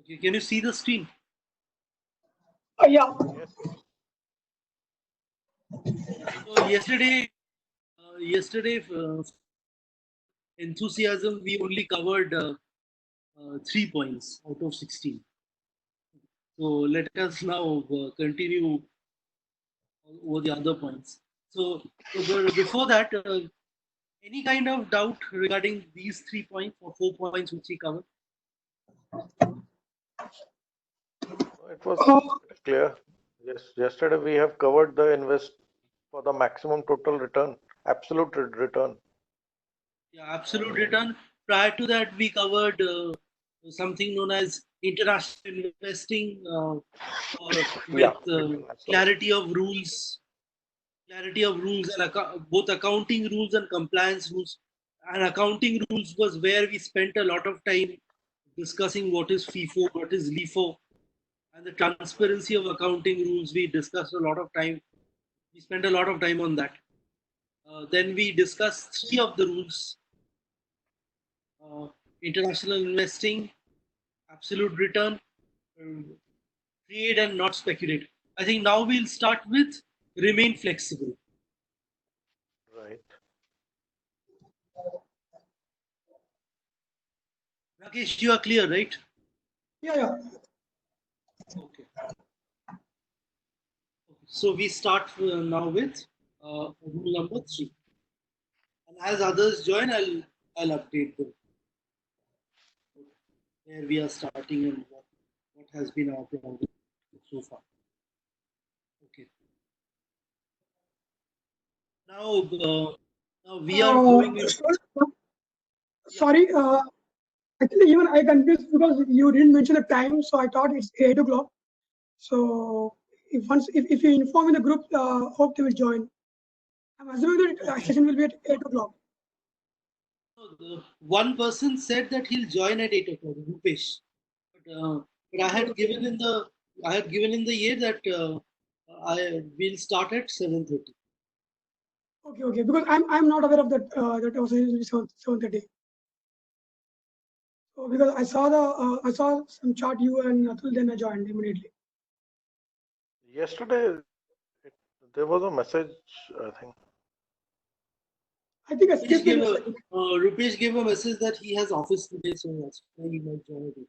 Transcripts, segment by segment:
Okay, can you see the screen? Yeah. Yes. So yesterday, enthusiasm, we only covered 3 points out of 16. So let us now continue over the other points. So before that, any kind of doubt regarding these 3 points or 4 points which we covered? It was Uh, clear. Yes, yesterday we have covered the invest for the maximum total return, absolute return. Yeah, absolute return. Prior to that, we covered something known as international investing Yeah, with international. clarity of rules and both accounting rules and compliance rules. And accounting rules was where we spent a lot of time discussing what is FIFO, what is LIFO, and the transparency of accounting rules. We discussed a lot of time. We spent a lot of time on that. Then we discussed three of the rules: uh, international investing, absolute return, um, trade and not speculate. I think now we'll start with remain flexible. Right. Rakesh, you are clear, right? yeah. Okay. So we start now with rule number 3. And as others join, I'll update them where we are starting and what has been our plan so far. Okay. Now, now we are going in. Yeah. Sorry, actually, even I confused because you didn't mention the time, so I thought it's 8 o'clock. So if you inform in the group, hope they will join. I'm assuming that Okay. session will be at 8 o'clock. So one person said that he'll join at 8 o'clock, Rupesh. But I had given in the year that I will start at 7:30. Okay. Because I'm not aware of that. That was 7:30. So because I saw some chart you and Atul, then I joined immediately. Yesterday it, there was a message, I think. I think I Rupesh skipped the gave a message. Rupesh gave a message that he has office today, so that's why he might join it.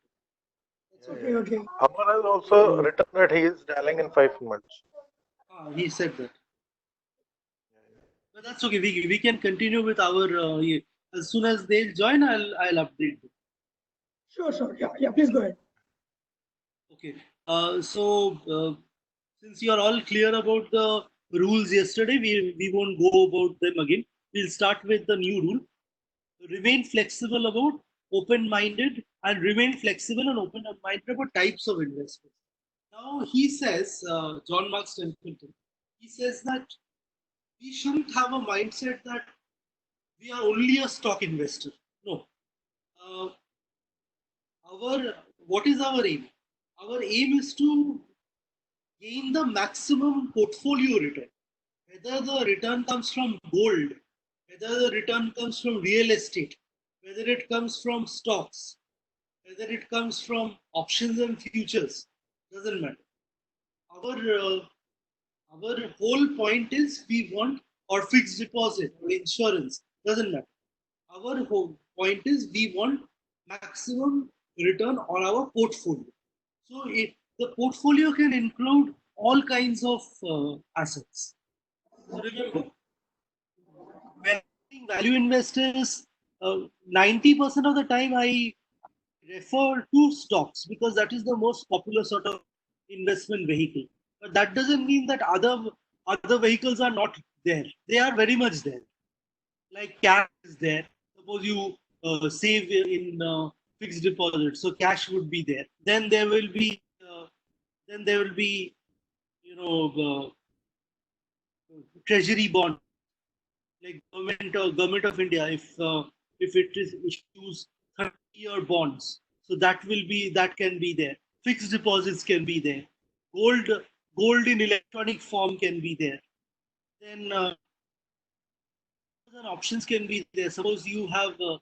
That's Yeah, okay. yeah, Okay. yeah. Amar has also So written that he is dialing in 5 minutes. he said that, Yeah, yeah. but that's okay. We can continue with our. As soon as they'll join, I'll update them. Sure. Yeah. Please go ahead. Okay. Since you are all clear about the rules yesterday, we won't go about them again. We'll start with the new rule. Remain flexible about open-minded and remain flexible and open-minded about types of investments. Now he says, John Mark Templeton, he says that we shouldn't have a mindset that we are only a stock investor. No. Uh, our what is our aim? Our aim is to gain the maximum portfolio return. Whether the return comes from gold, whether the return comes from real estate, whether it comes from stocks, whether it comes from options and futures, doesn't matter. Our our whole point is we want, or fixed deposit or insurance, doesn't matter. Our whole point is we want maximum return on our portfolio. So the portfolio can include all kinds of assets. So remember, when value investors, 90% of the time I refer to stocks because that is the most popular sort of investment vehicle. But that doesn't mean that other vehicles are not there. They are very much there. Like cash is there. Suppose you save in fixed deposit, so cash would be there. Then there will be you know treasury bond, like government of India. If it is issues 30-year bonds, so that can be there. Fixed deposits can be there. Gold gold in electronic form can be there. Then other options can be there. Suppose you have a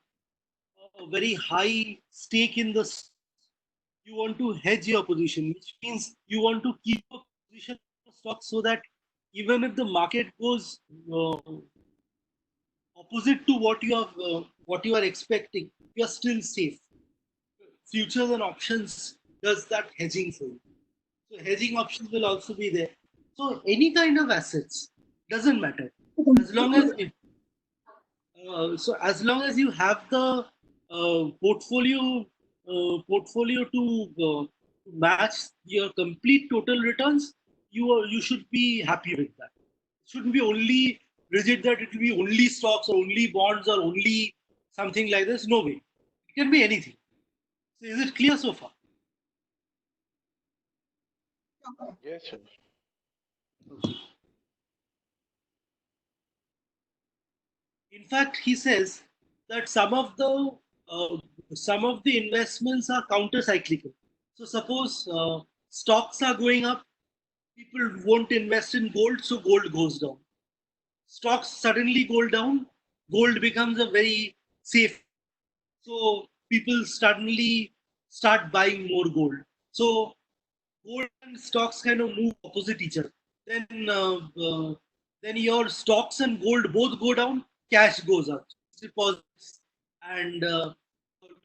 very high stake in the you want to hedge your position, which means you want to keep a position of stock so that even if the market goes opposite to what you are expecting, you are still safe. Futures and options does that hedging for you. So hedging options will also be there. So any kind of assets doesn't matter as long as as long as you have the portfolio to match your complete total returns, you should be happy with that. It shouldn't be only rigid that it will be only stocks or only bonds or only something like this. No way. It can be anything. So is it clear so far? Yes, sir. In fact, he says that some of the investments are counter cyclical. So suppose stocks are going up, people won't invest in gold, so gold goes down. Stocks suddenly go down, gold becomes a very safe. So people suddenly start buying more gold. So gold and stocks kind of move opposite each other. Then then your stocks and gold both go down, cash goes up, deposits and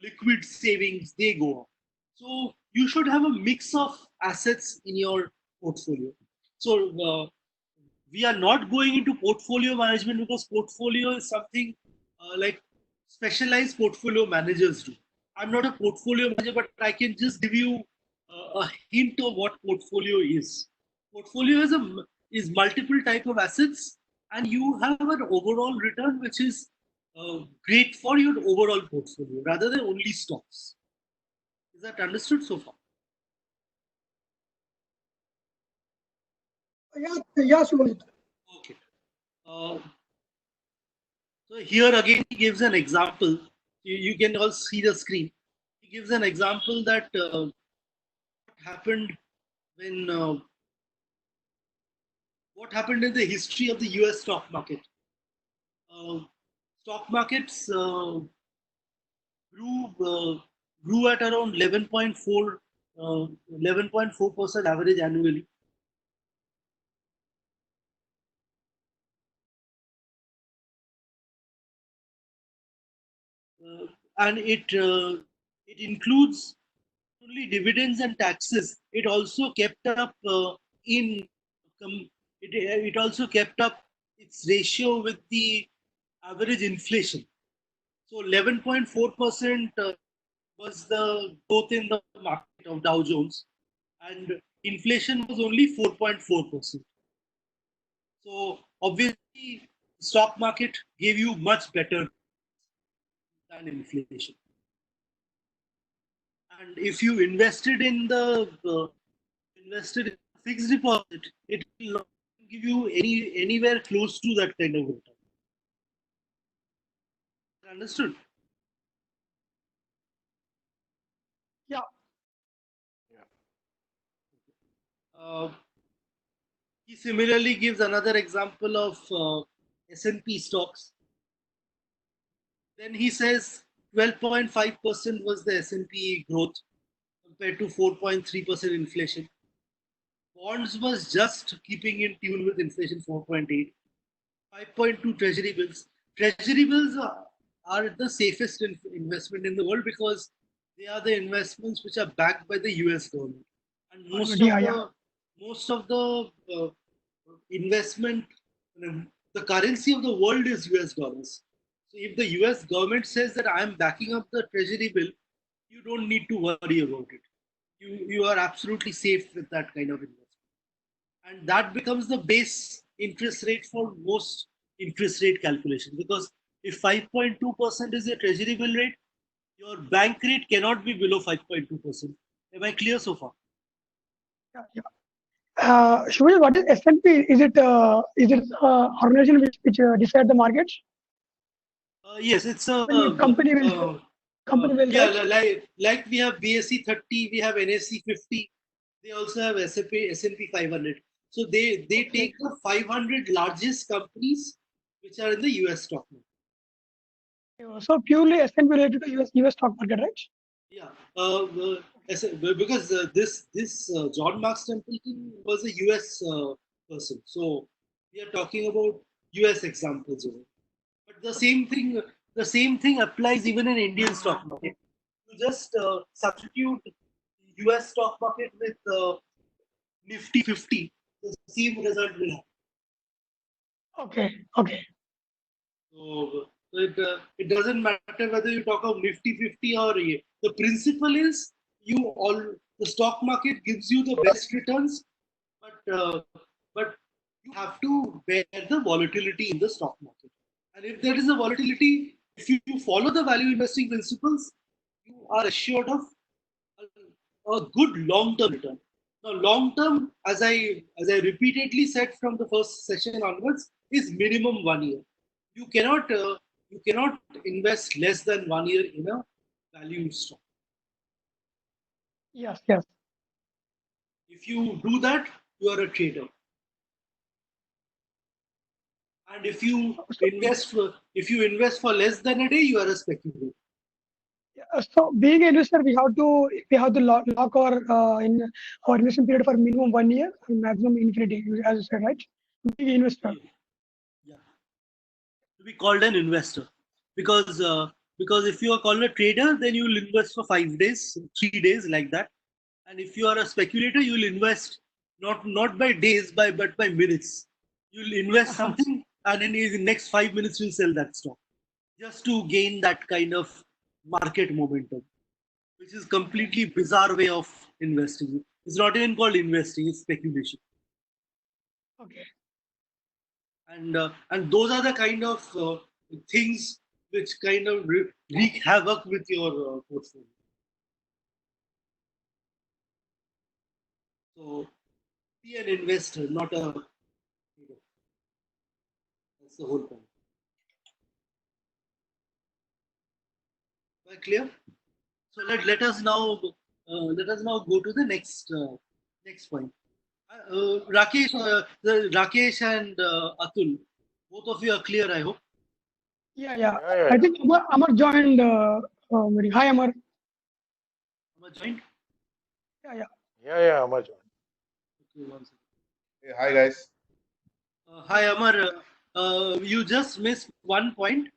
liquid savings they go up. So you should have a mix of assets in your portfolio. So we are not going into portfolio management because portfolio is something like specialized portfolio managers do. I'm not a portfolio manager, but I can just give you a hint of what portfolio is. Portfolio is multiple type of assets, and you have an overall return which is great for your overall portfolio rather than only stocks. Is that understood so far? Yeah, Subhadeep. Okay. Uh, So here again, he gives an example. You can all see the screen. He gives an example that what happened when what happened in the history of the U.S. stock market. Uh, Stock markets grew grew at around 11.4% average annually. And it includes only dividends and taxes. It also kept up in it also kept up its ratio with the average inflation. So 11.4% was the growth in the market of Dow Jones, and inflation was only 4.4%. So obviously, stock market gave you much better than inflation. And if you invested in fixed deposit, it will not give you anywhere close to that kind of return. Understood? Yeah. Uh, he similarly gives another example of S&P stocks. Then he says 12.5% was the S&P growth compared to 4.3% inflation. Bonds was just keeping in tune with inflation 4.8. 5.2 treasury bills. Treasury bills are the safest investment in the world because they are the investments which are backed by the US government. And most of the investment, the currency of the world is US dollars. So if the US government says that I am backing up the treasury bill, you don't need to worry about it. You are absolutely safe with that kind of investment. And that becomes the base interest rate for most interest rate calculations, because if 5.2% is your treasury bill rate, your bank rate cannot be below 5.2%. Am I clear so far? Yeah. Shubhadeep, what is S&P? Is it organization which decide the markets? Yes, it's a Company will yeah, right? like we have BSE 30, we have NSE 50. They also have S&P 500. So they Okay. take the 500 largest companies which are in the US stock market. So purely S&P related to US stock market, right? Yeah. Because this John Marks Templeton was a US person, so we are talking about US examples over. But the same thing applies even in Indian stock market. You just substitute US stock market with Nifty 50, the same result will happen. Okay. Okay. So it doesn't matter whether you talk of Nifty 50 or the principle is the stock market gives you the best returns, but you have to bear the volatility in the stock market. And if there is a volatility, if you follow the value investing principles, you are assured of a good long-term return. Now, long-term, as I repeatedly said from the first session onwards, is minimum 1 year. You cannot invest less than 1 year in a value stock. Yes. Yes. If you do that, you are a trader. And if you invest for less than a day, you are a speculator. So being an investor, we have to lock our investment period for minimum 1 year and maximum infinity, as you said, right? Being an investor. Yeah. To be called an investor, because if you are called a trader, then you will invest for 5 days, 3 days, like that. And if you are a speculator, you will invest not by days, but by minutes. You will invest something, and in the next 5 minutes, you'll sell that stock just to gain that kind of market momentum, which is completely bizarre way of investing. It's not even called investing; it's speculation. Okay. And those are the kind of things which kind of wreak havoc with your portfolio. So be an investor, not a trader. That's the whole point. Quite clear? So let us now go to the next point. Rakesh and Atul, both of you are clear, I hope. Yeah. Yeah. I think Amar joined. Hi, Amar. Am I joined? Yeah. Yeah, Amar. Okay, one second. Hey, hi guys. Hi, Amar. You just missed one point,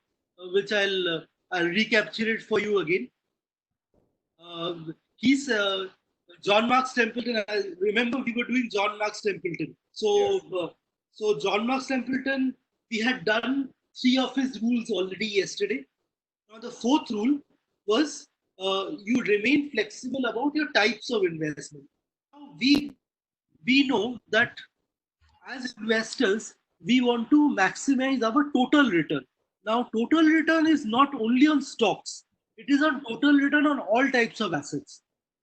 which I'll recapture it for you again. He's John Marks Templeton. I remember we were doing John Marks Templeton. Yes. So John Marks Templeton, we had done 3 of his rules already yesterday. Now the fourth rule was you remain flexible about your types of investment. Now we know that as investors, we want to maximize our total return. Now, total return is not only on stocks, it is on total return on all types of assets.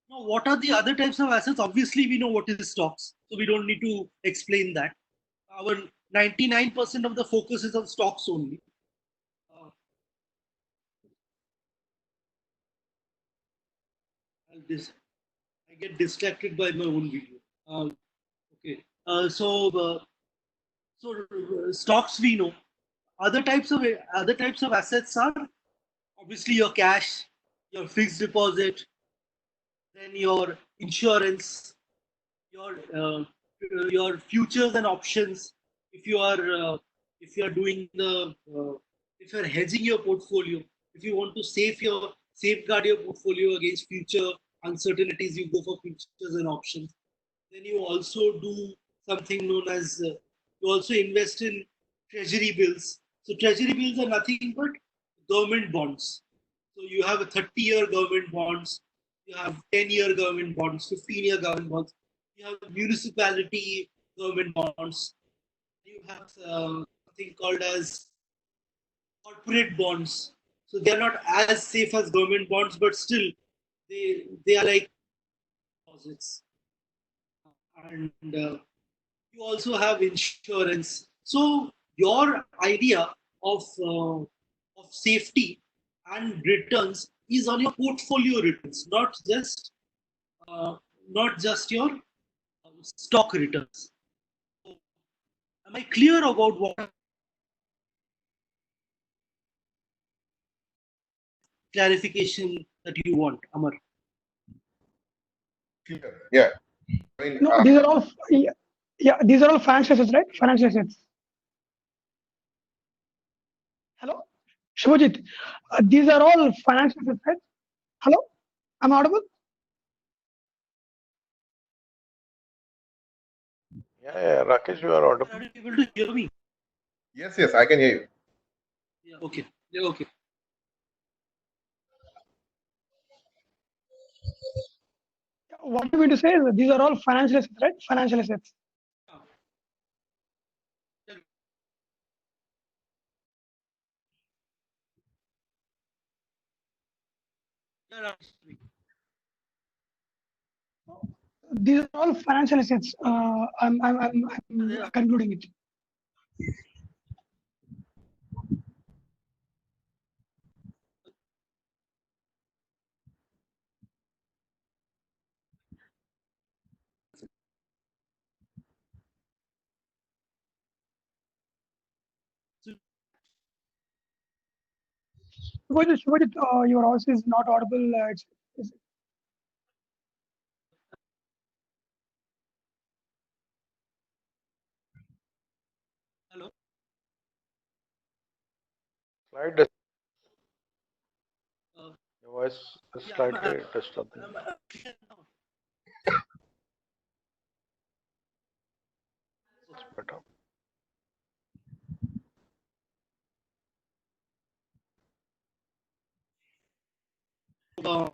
Now, what are the other types of assets? Obviously, we know what is stocks, so we don't need to explain that. Our 99% of the focus is on stocks only. Uh, I get distracted by my own video. Okay. So stocks we know. Other types of assets are obviously your cash, your fixed deposit, then your insurance, your futures and options. If you are doing the if you are hedging your portfolio, if you want to safeguard your portfolio against future uncertainties, you go for futures and options. Then you also do something known as you also invest in treasury bills. So treasury bills are nothing but government bonds. So you have a 30-year government bonds, you have 10-year government bonds, 15-year government bonds, you have municipality government bonds, you have something called as corporate bonds. So they are not as safe as government bonds, but still they are like deposits. And you also have insurance. So your idea of safety and returns is on your portfolio returns, uh, not just your stock returns. So, am I clear about what clarification that you want, Amar? clear. Yeah. I mean, No, these are all, these are all financial assets, right? Financial assets. Hello? Shubhajit, these are all financial assets, right? Hello? I'm audible? Yeah, Rakesh, you are audible. Are you able to hear me? yes, I can hear you. Yeah, okay. Yeah, okay. What you mean to say is that these are all financial assets, right? Financial assets. Yeah, Rakesh. These are all financial assets. I'm concluding it. Shubhajit, your voice is not audible. It's Hello. Slide dis- Uh, Your voice is yeah, slightly disturbing. clear now. It's better. Uh,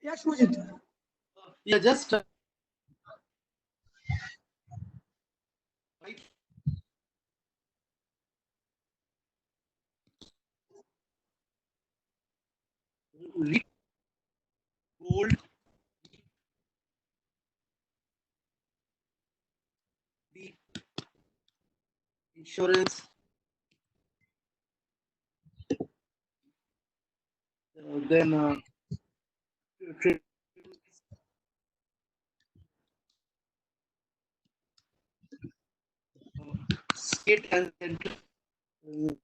yeah, Shubhajit. yeah, just right. Read gold, the insurance, then trade, state and central,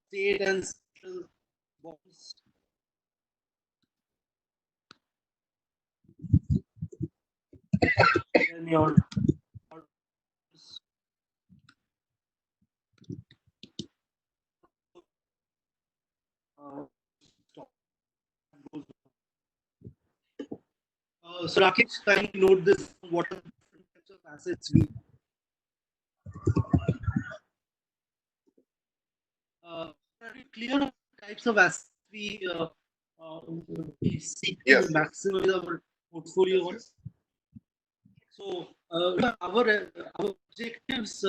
state and central bonds. Then your stock goes. So Rakesh, kindly note this. What are the different types of assets are you clear on the types of assets we seek to Yes. maximize our portfolio on? Yes. So our objective is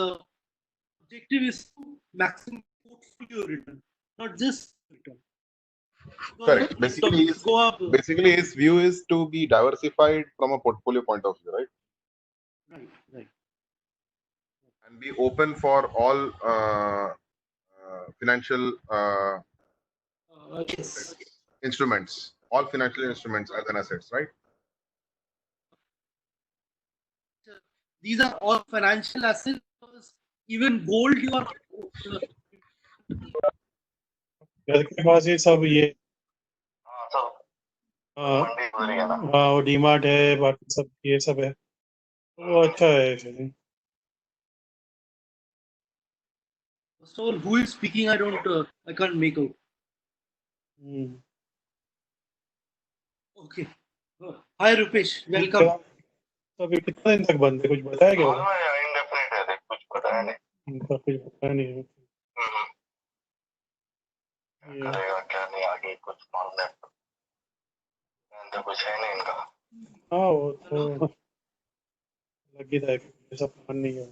to maximum portfolio return, not just return. Correct. Because stocks go up. Basically, his view is to be diversified from a portfolio point of view, right? Right. And be open for all financial Yes. instruments, all financial instruments as an assets, right? These are all financial assets. Because even gold, you are घर के पास ये सब ये हाँ वो डीमार्ट है बाकी सब ये सब है वो अच्छा है actually. first of all, who is speaking? I can't make out. Hmm. Okay. Hi Rupesh, welcome. तो अभी कितना दिन तक बंद है कुछ बताया क्या वो? इंडेफिनिट है देख कुछ पता है नहीं उनका कुछ बताया नहीं है. क्या करेगा क्या नहीं आगे कुछ मालूम नहीं अंदर कुछ है नहीं इनका हाँ वो तो लग ही था कि ये सब प्लान नहीं है.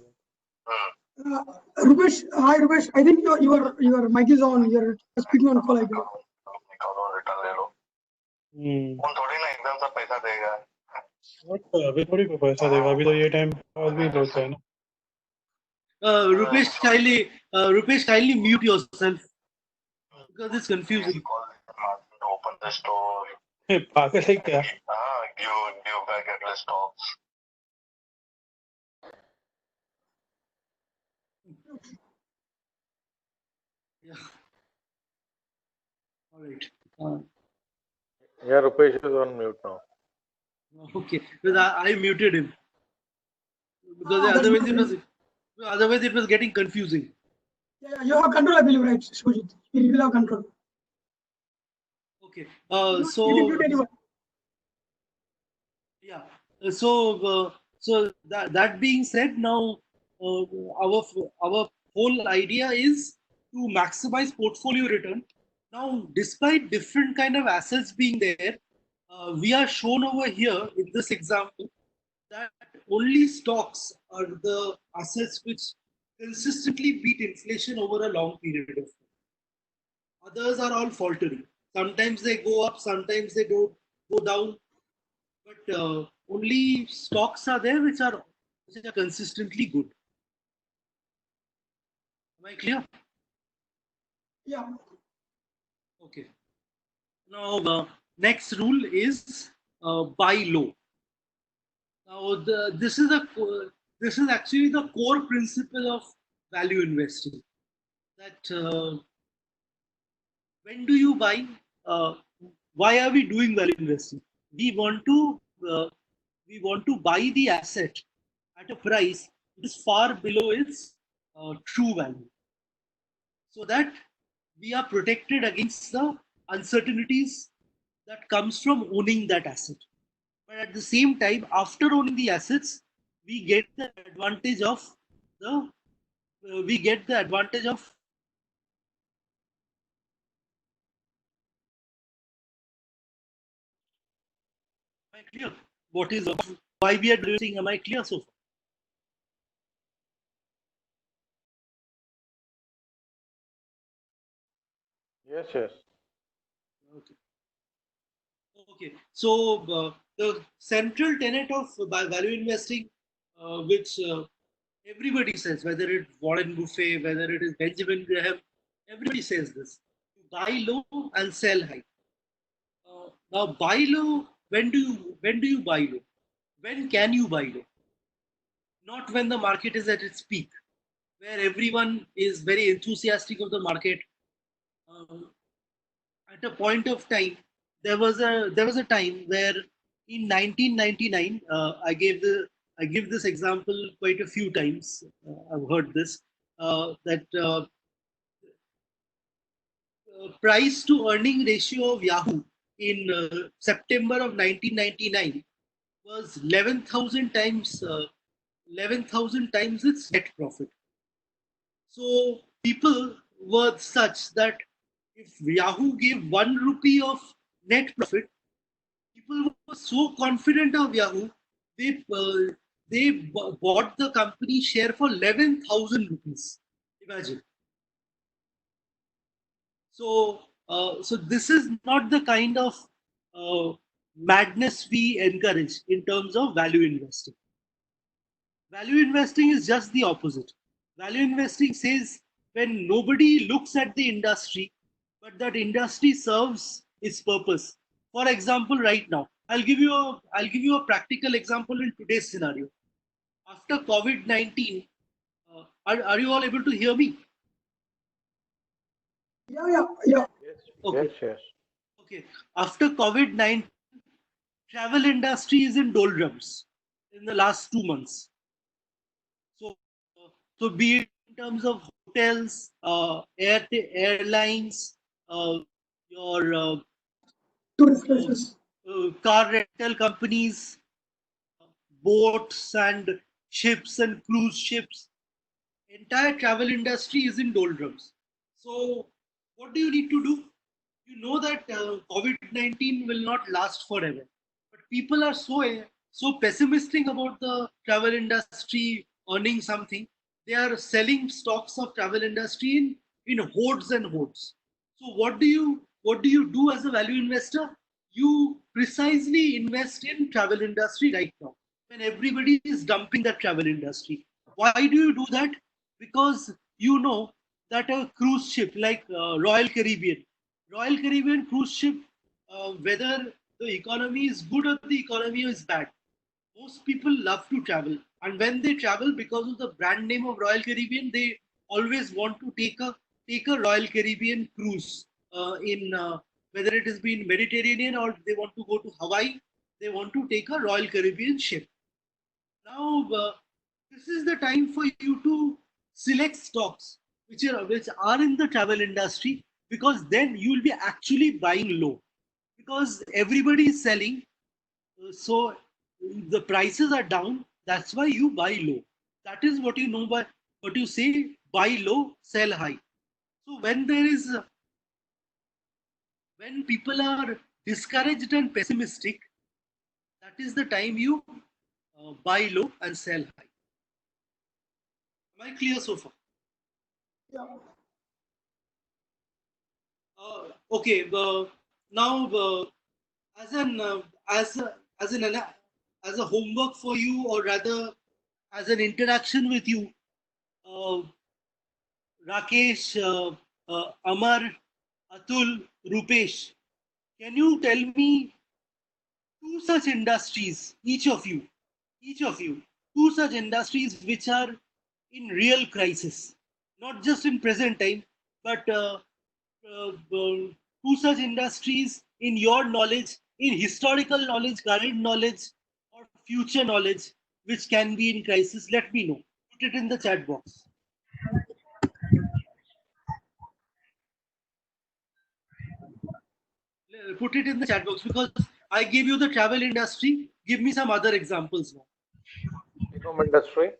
Rupesh, hi Rupesh. I think your mic is on. You're speaking on call, I guess. निकालो रिटर्न ले लो कौन थोड़ी ना एकदम से पैसा देगा What अभी थोड़ी कोई पैसा देगा अभी तो ये टाइम पास भी होता है ना. Rupesh, kindly mute yourself because it's confusing. Open the store पागल है क्या? हाँ give back at the stocks Yeah. All right. Yeah, Rupesh is on mute now. Okay, because I muted him because That's good. otherwise it was getting confusing. Yeah, you have control, I believe, right, Shubhajit? You will have control. Okay, You so can mute anyone. yeah, so that being said, now our our whole idea is to maximize portfolio return. Now, despite different kind of assets being there, we are shown over here in this example that only stocks are the assets which consistently beat inflation over a long period of time. Others are all faltering. Sometimes they go up, sometimes they don't go down, but only stocks are there which are consistently good. Am I clear? Yeah. Okay. Now, next rule is buy low. Now, this is actually the core principle of value investing. That when do you buy? Uh, why are we doing value investing? We want to uh, we want to buy the asset at a price which is far below its true value, so that we are protected against the uncertainties that comes from owning that asset. But at the same time, after owning the assets, we get the advantage of the we get the advantage of am I clear? What is why we are doing? Am I clear so far? Yes, yes. Okay. Okay. So the central tenet of value investing, which everybody says, whether it's Warren Buffett, whether it is Benjamin Graham, everybody says this: buy low and sell high. Now, buy low. When do you buy low? When can you buy low? Not when the market is at its peak, where everyone is very enthusiastic of the market. Um, at a point of time, there was a time where in 1999, I give this example quite a few times. I've heard this that price to earning ratio of Yahoo in September of 1999 was 11,000 times 11,000 times its net profit. So people were such that if Yahoo gave 1 rupee of net profit, people were so confident of Yahoo, they bought the company share for 11,000 rupees. Imagine. So this is not the kind of madness we encourage in terms of value investing. Value investing is just the opposite. Value investing says when nobody looks at the industry, but that industry serves its purpose. For example, right now, I'll give you a practical example in today's scenario. After COVID-19, are you all able to hear me? Yeah. Yes, Okay. yes, yes. Okay. After COVID-19, travel industry is in doldrums in the last 2 months. So, so be it in terms of hotels, airlines, your Tourist places. car rental companies, boats and ships and cruise ships. Entire travel industry is in doldrums. So, what do you need to do? You know that COVID-19 will not last forever, but people are so pessimistic about the travel industry earning something. They are selling stocks of travel industry in hordes and hordes. So what do you do as a value investor? You precisely invest in travel industry right now when everybody is dumping the travel industry. Why do you do that? Because you know that a cruise ship like Royal Caribbean cruise ship, whether the economy is good or the economy is bad, most people love to travel. And when they travel, because of the brand name of Royal Caribbean, they always want to take a Royal Caribbean cruise in whether it has been Mediterranean or they want to go to Hawaii, they want to take a Royal Caribbean ship. Now, this is the time for you to select stocks which are in the travel industry, because then you will be actually buying low, because everybody is selling, so the prices are down. That's why you buy low. That is what you know by what you say: buy low, sell high. So when people are discouraged and pessimistic, that is the time you buy low and sell high. Am I clear so far? Yeah. Okay. Now, as an as an as a homework for you, or rather as an interaction with you, uh, Rakesh, Amar, Atul, Rupesh, can you tell me two such industries, each of you, two such industries which are in real crisis, not just in present time, but two such industries in your knowledge, in historical knowledge, current knowledge, or future knowledge, which can be in crisis? Let me know. Put it in the chat box. Put it in the chat box, because I gave you the travel industry. Give me some other examples now. Telecom industry.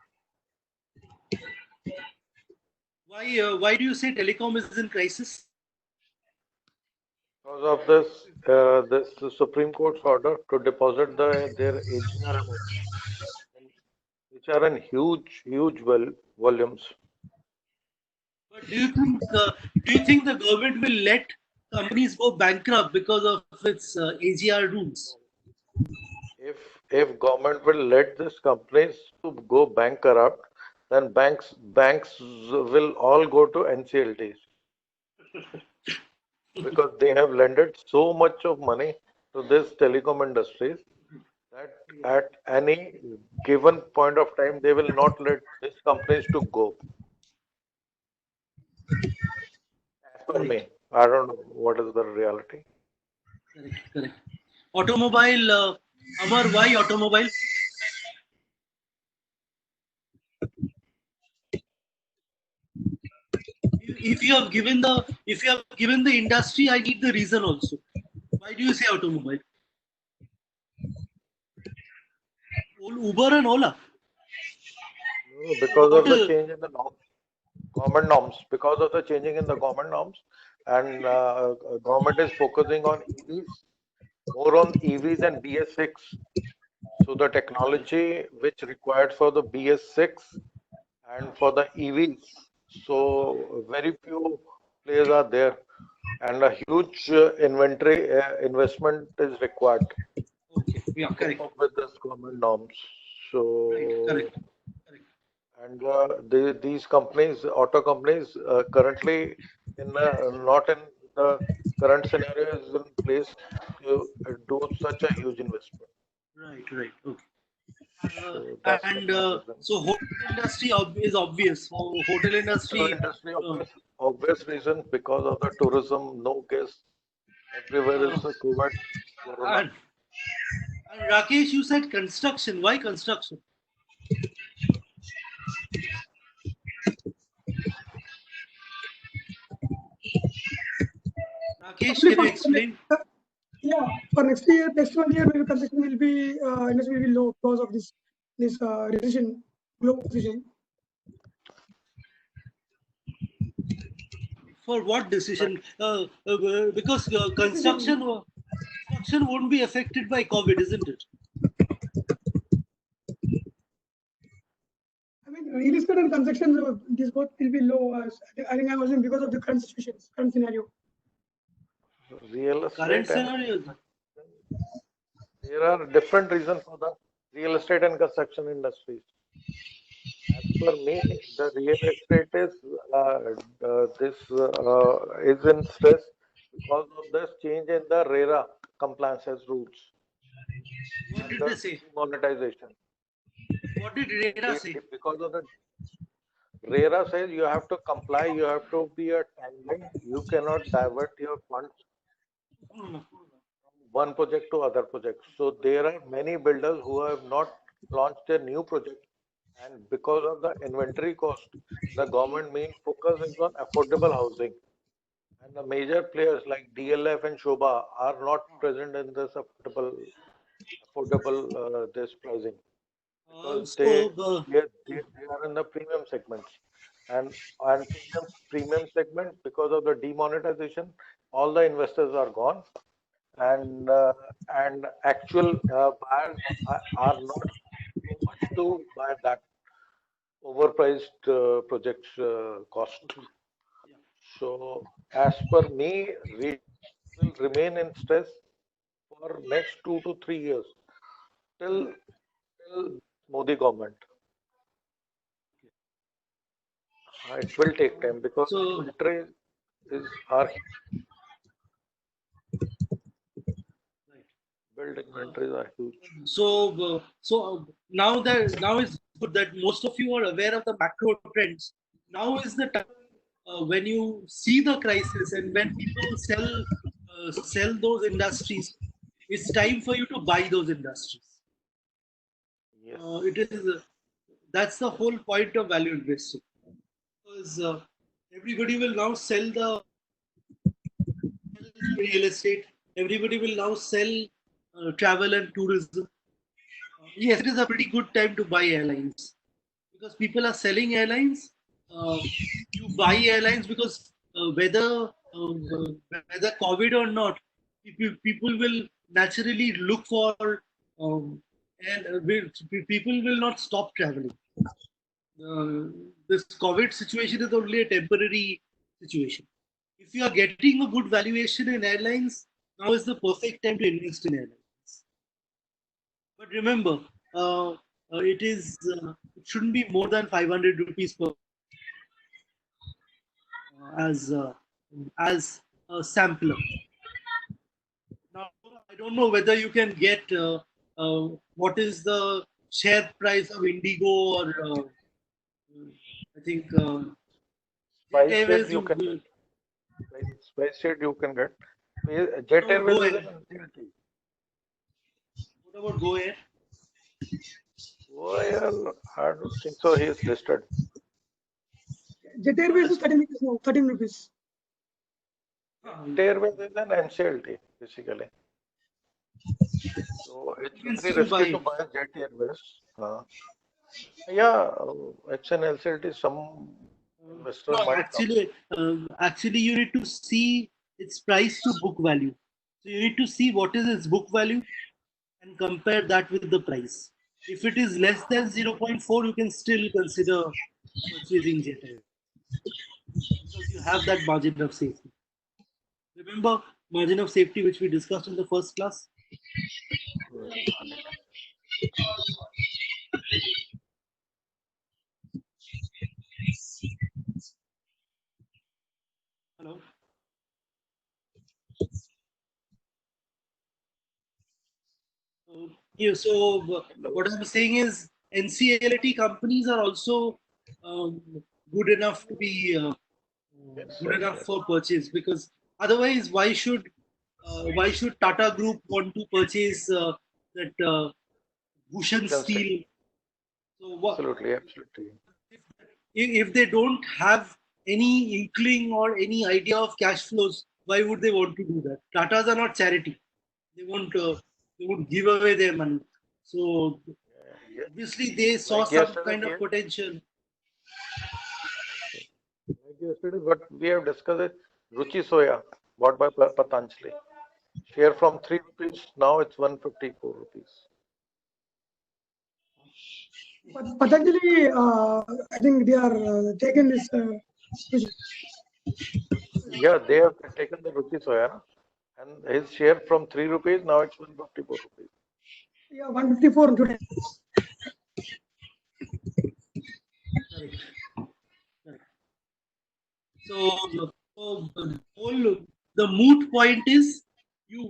Why do you say telecom is in crisis? Because of this Supreme Court's order to deposit their AGR amount, which are in huge volumes. But do you think the government will let companies go bankrupt because of its AGR rules? If government will let these companies to go bankrupt, then banks will all go to NCLTs, because they have lended so much of money to this telecom industries that at any given point of time they will not let these companies to go. As per me, I don't know what is the reality. Correct. Automobile, Amar, why automobile? If you have given the industry, I need the reason also. Why do you say automobile? Uber and Ola. No, because What of the change in the government norms, because of the changing in the government norms, and government is focusing on EVs, more on EVs and BS6. So the technology which required for the BS6 and for the EVs, so very few players are there, and a huge inventory investment is required Okay. Yeah. to Correct. keep up with this government norms. Right. So, Correct. and these companies, auto companies, currently not in the current scenario is in place to do such a huge investment. Right. Okay. So that's the And main reason. so hotel industry is obvious. For hotel Hotel industry, industry, obvious reason, because of the tourism, no guests, everywhere is a COVID, corona. and, and Rakesh, you said construction. Why construction? Rakesh, Probably can you explain? yeah, for next year, next 1 year, maybe construction will be industry will be low because of this recession, global recession. For what decision? Because construction won't be affected by COVID, isn't it? I mean, real estate and construction, these both will be low. I think I was in because of the current situation, current scenario. Real Current estate and scenario. there are different reasons for the real estate and construction industries. As per me, the real estate is in stress because of this change in the RERA compliances rules What and did they the say? demonetization. What did RERA say? Because of the RERA says you have to comply, you have to be a timeline, you cannot divert your funds one project to other project. So there are many builders who have not launched their new project, and because of the inventory cost, the government main focus is on affordable housing. And the major players like DLF and Shobha are not present in this affordable this pricing because So, they are in the premium segments, and premium segment, because of the demonetization, all the investors are gone, and actual buyers are not too much to buy that overpriced projects cost. So as per me, we will remain in stress for next 2 to 3 years till Modi government. It will take time because so inventory are built inventories are huge. Now it's good that most of you are aware of the macro trends. Now is the time when you see the crisis and when people sell those industries. It's time for you to buy those industries. Yes. It is that's the whole point of value investing, because everybody will now sell the real estate. Everybody will now sell travel and tourism. Yes, it is a pretty good time to buy airlines because people are selling airlines. You buy airlines because whether COVID or not, people will naturally look for and people will not stop traveling. This COVID situation is only a temporary situation. If you are getting a good valuation in airlines, now is the perfect time to invest in airlines. But remember, it shouldn't be more than 500 rupees per as as a sampler. Now I don't know whether you can get what is the share price of Indigo or I think Jet Spice Airways. you can get. Spice you can get. Jet No, Airways go is ahead. an NCLT. What about Go Air? Well, I don't think so. He is listed. Jet Airways is 13 rupees now, 13 rupees. Jet Airways is an NCLT basically. So it's You can very still risky buy to buy Jet Airways. Yeah, it's an NCLT. Some investor No, might come. actually, you need to see its price to book value. So you need to see what is its book value and compare that with the price. If it is less than 0.4, you can still consider purchasing Jet Airways because you have that margin of safety. Remember margin of safety which we discussed in the first class? Hello. So what I'm saying is NCLT companies are also um, good enough to be good enough for purchase, because otherwise why should Tata Group want to purchase that Bhushan Steel? So Absolutely. if they don't have any inkling or any idea of cash flows, why would they want to do that? Tatas are not charity. They won't give away their money. So obviously they saw Like some yesterday, kind of potential. what we have discussed is Ruchi Soya bought by Patanjali. Share from 3 rupees, now it's 154 rupees. But Patanjali, I think they are taken this. Yeah, they have taken the Ruchi Soya, and his share from 3 rupees, now it's 154 rupees. Yeah, 154 today. So the moot point is,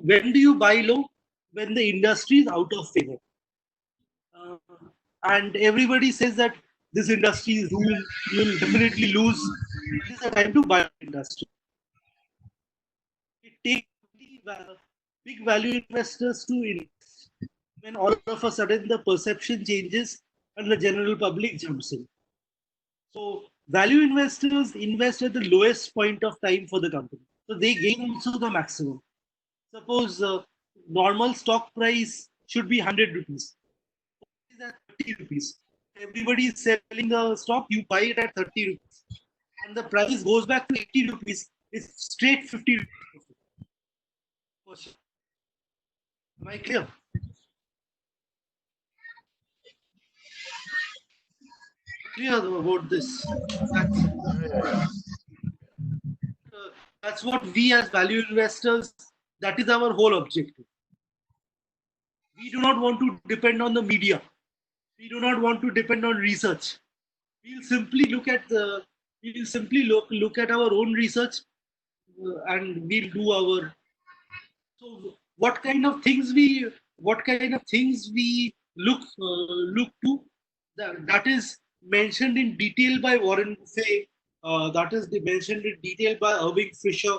when do you buy low? When the industry is out of favor. And everybody says that this industry is doomed, you'll definitely lose. It is a time to buy industry. It takes 20 big value investors to invest when all of a sudden the perception changes and the general public jumps in. So value investors invest at the lowest point of time for the company. So they gain also the maximum. Suppose normal stock price should be 100 rupees. It is at 30 rupees. Everybody is selling the stock, you buy it at 30 rupees. And the price goes back to 80 rupees. It's straight 50 rupees. For sure. Am I clear? Clear about this? That's what we as value investors, that is our whole objective. We do not want to depend on the media. We do not want to depend on research. We'll simply look at our own research and we'll do our. So what kind of things we look to, that is mentioned in detail by Warren Buffett. That is mentioned in detail by Irving Fisher.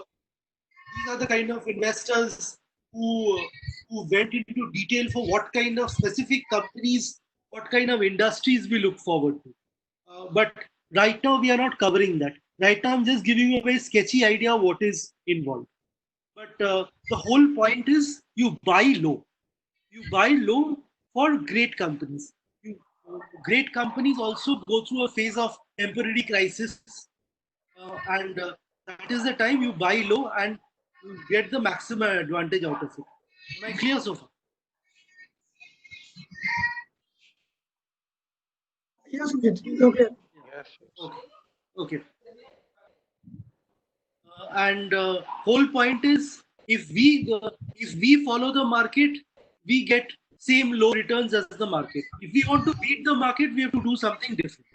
These are the kind of investors who went into detail for what kind of specific companies, what kind of industries we look forward to. But right now we are not covering that. Right now I'm just giving you a very sketchy idea of what is involved. But the whole point is you buy low. You buy low for great companies. Great companies also go through a phase of temporary crisis, and that is the time you buy low and you get the maximum advantage out of it. Am I clear so far? Yes, okay. Yes. Okay. And whole point is if we follow the market, we get same low returns as the market. If we want to beat the market, we have to do something different.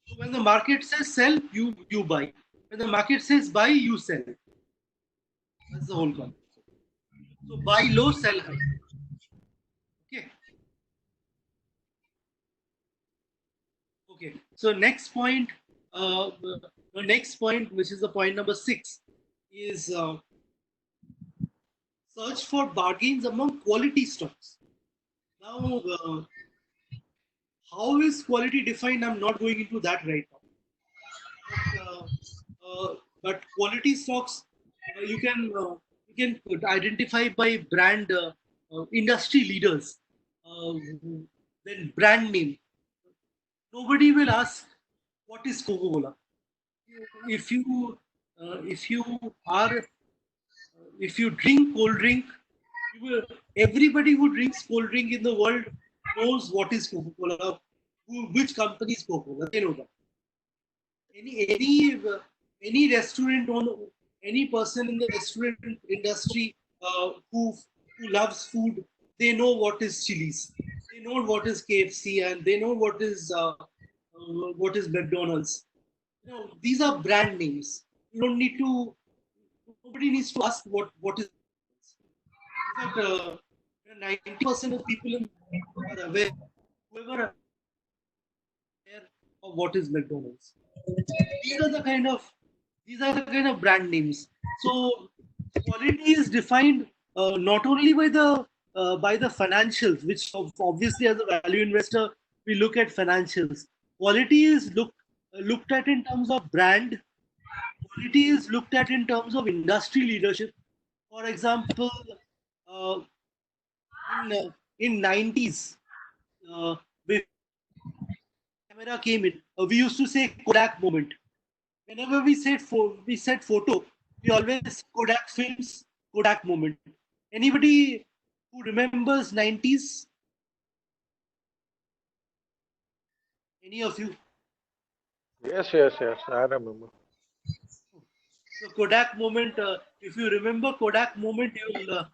So when the market says sell, you buy. When the market says buy, you sell. That's the whole concept. So buy low, sell high. Okay. Okay. So next point, the next point, which is the point number 6, is search for bargains among quality stocks. Now, how is quality defined? I'm not going into that right now. But quality stocks, you can identify by brand, industry leaders, then brand name. Nobody will ask what is Coca-Cola. If you drink cold drink, everybody who drinks cold drink in the world knows what is Coca-Cola, which company is Coca-Cola. They know that. Any restaurant owner, any person in the restaurant industry who loves food, they know what is Chili's, they know what is KFC, and they know what is McDonald's. You know, these are brand names. You don't need to. Nobody needs to ask what is. In fact, 90% of people are aware. Whoever are aware of what is McDonald's. These are the kind of brand names. So quality is defined not only by the financials, which obviously as a value investor we look at financials. Quality is looked at in terms of brand. Quality is looked at in terms of industry leadership. For example, in 90s, when camera came in, we used to say Kodak moment. Whenever we said photo, we always Kodak films, Kodak moment. Anybody who remembers 90s? Any of you? Yes. I remember. So Kodak moment. If you remember Kodak moment, you'll.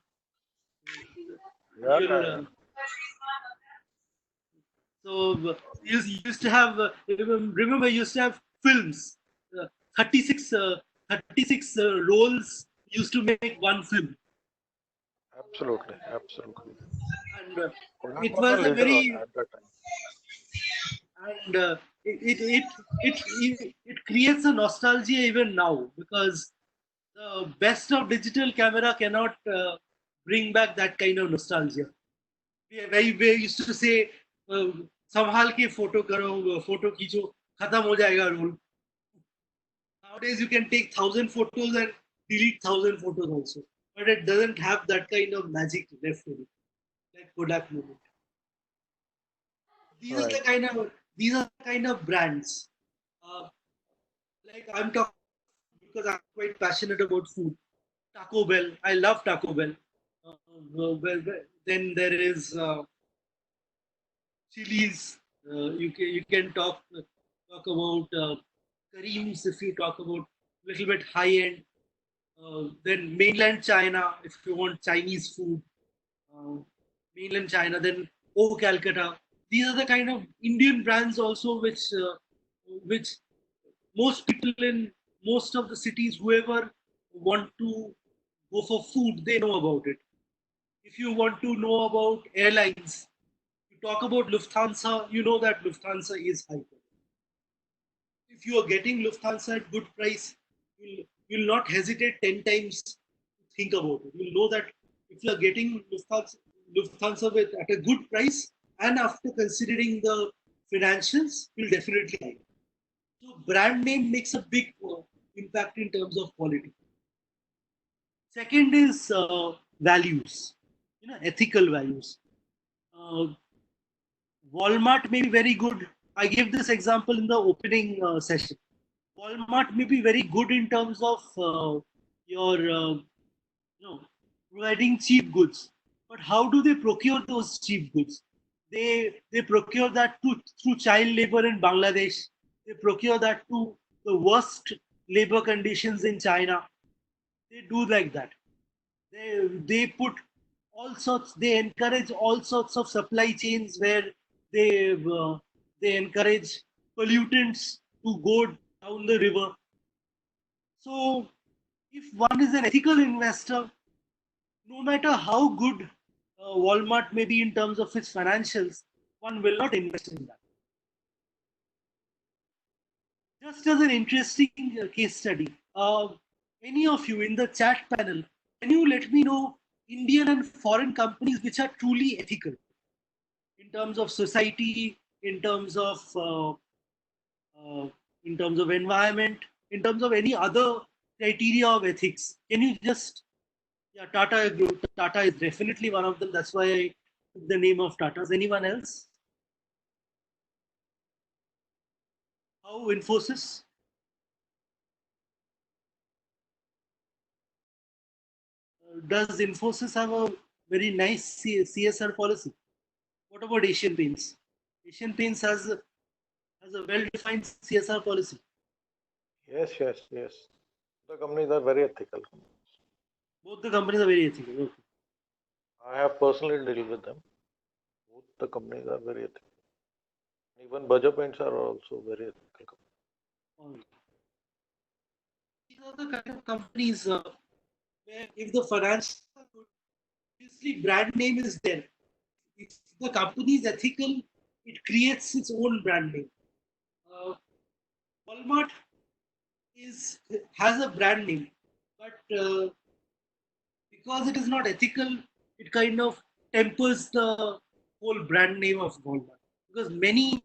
So you used to have. Remember, you used to have films. 36 rolls used to make one film. Absolutely. And it was a very. And it creates a nostalgia even now, because the best of digital camera cannot bring back that kind of nostalgia. We used to say, संभाल के photo करो, photo खींचो, खत्म हो जाएगा roll. Nowadays you can take 1,000 photos and delete 1,000 photos also, but it doesn't have that kind of magic left in it, like Kodak moment. These are the Right. kind of brands. Like I'm talking because I'm quite passionate about food. Taco Bell, I love Taco Bell. Then there is Chili's. You can talk about Kareem's if you talk about a little bit high end. Then mainland China if you want Chinese food. Mainland China, then O Calcutta. These are the kind of Indian brands also which most people in most of the cities, whoever want to go for food, they know about it. If you want to know about airlines, you talk about Lufthansa, you know that Lufthansa is high. If you are getting Lufthansa at good price, you'll not hesitate 10 times to think about it. You'll know that if you are getting Lufthansa at a good price, and after considering the financials, you'll definitely like it. So brand name makes a big impact in terms of quality. Second is values, ethical values. Walmart may be very good. I gave this example in the opening session. Walmart may be very good in terms of providing cheap goods, but how do they procure those cheap goods? They procure that through child labor in Bangladesh. They procure that to the worst labor conditions in China. They do like that. They put all sorts. They encourage all sorts of supply chains where they they encourage pollutants to go down the river. So, if one is an ethical investor, no matter how good Walmart may be in terms of its financials, one will not invest in that. Just as an interesting case study, any of you in the chat panel, can you let me know Indian and foreign companies which are truly ethical in terms of society, in terms of environment, in terms of any other criteria of ethics? Can you just Tata is definitely one of them. That's why I took the name of Tata's. Anyone else? How Infosys? Does Infosys have a very nice CSR policy? What about Asian Paints? Asian Paints has a well-defined CSR policy. Yes. The companies are very ethical. Both the companies are very ethical. Okay. I have personally dealt with them. Both the companies are very ethical. Even Bajaj Paints are also very ethical. These are the kind of companies where if the finance, obviously brand name is there. If the company is ethical, it creates its own brand name. Walmart has a brand name, but because it is not ethical, it kind of tempers the whole brand name of Walmart. Because many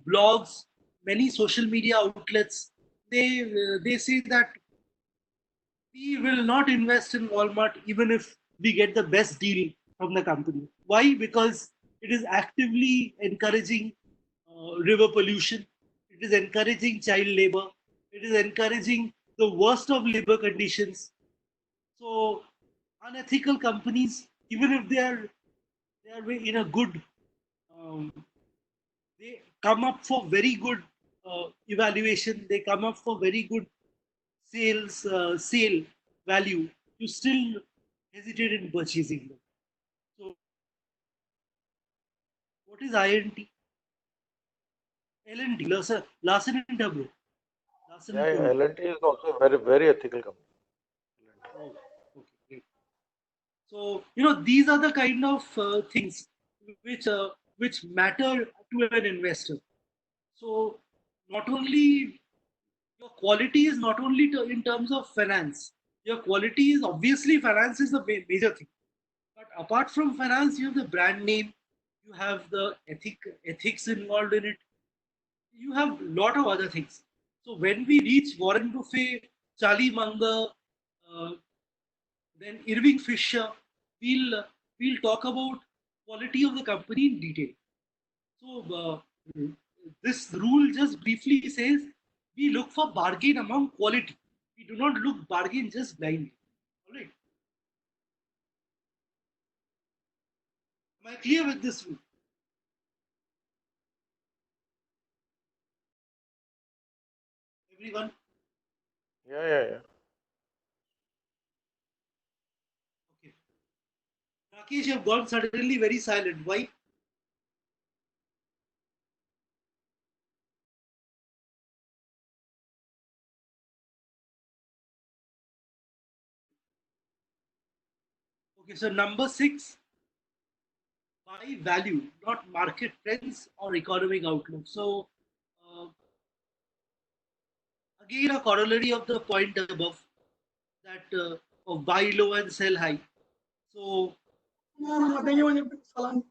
blogs, many social media outlets, they say that we will not invest in Walmart even if we get the best deal from the company. Why? Because it is actively encouraging river pollution. It is encouraging child labor. It is encouraging the worst of labor conditions. So unethical companies, even if they are in a good, they come up for very good evaluation. They come up for very good sale value. You still hesitate in purchasing them. So, what is INT? L&T, Larsen and Toubro. Yeah, L&T is also a very ethical company. Oh, okay, great. So these are the kind of things which matter to an investor. So not only your quality is not only in terms of finance, your quality is obviously finance is the major thing. But apart from finance, you have the brand name, you have the ethics involved in it, you have a lot of other things. So when we reach Warren Buffett, Charlie Munger, uh, then Irving Fisher, we'll talk about quality of the company in detail. So this rule just briefly says we look for bargain among quality. We do not look bargain just blindly. All right. Am I clear with this rule? Everyone? Yeah. Okay. Rakesh, you have gone suddenly very silent. Why? Okay, so number 6, buy value, not market trends or economic outlook. So again, a corollary of the point above, that of buy low and sell high. So Nothing even Salan.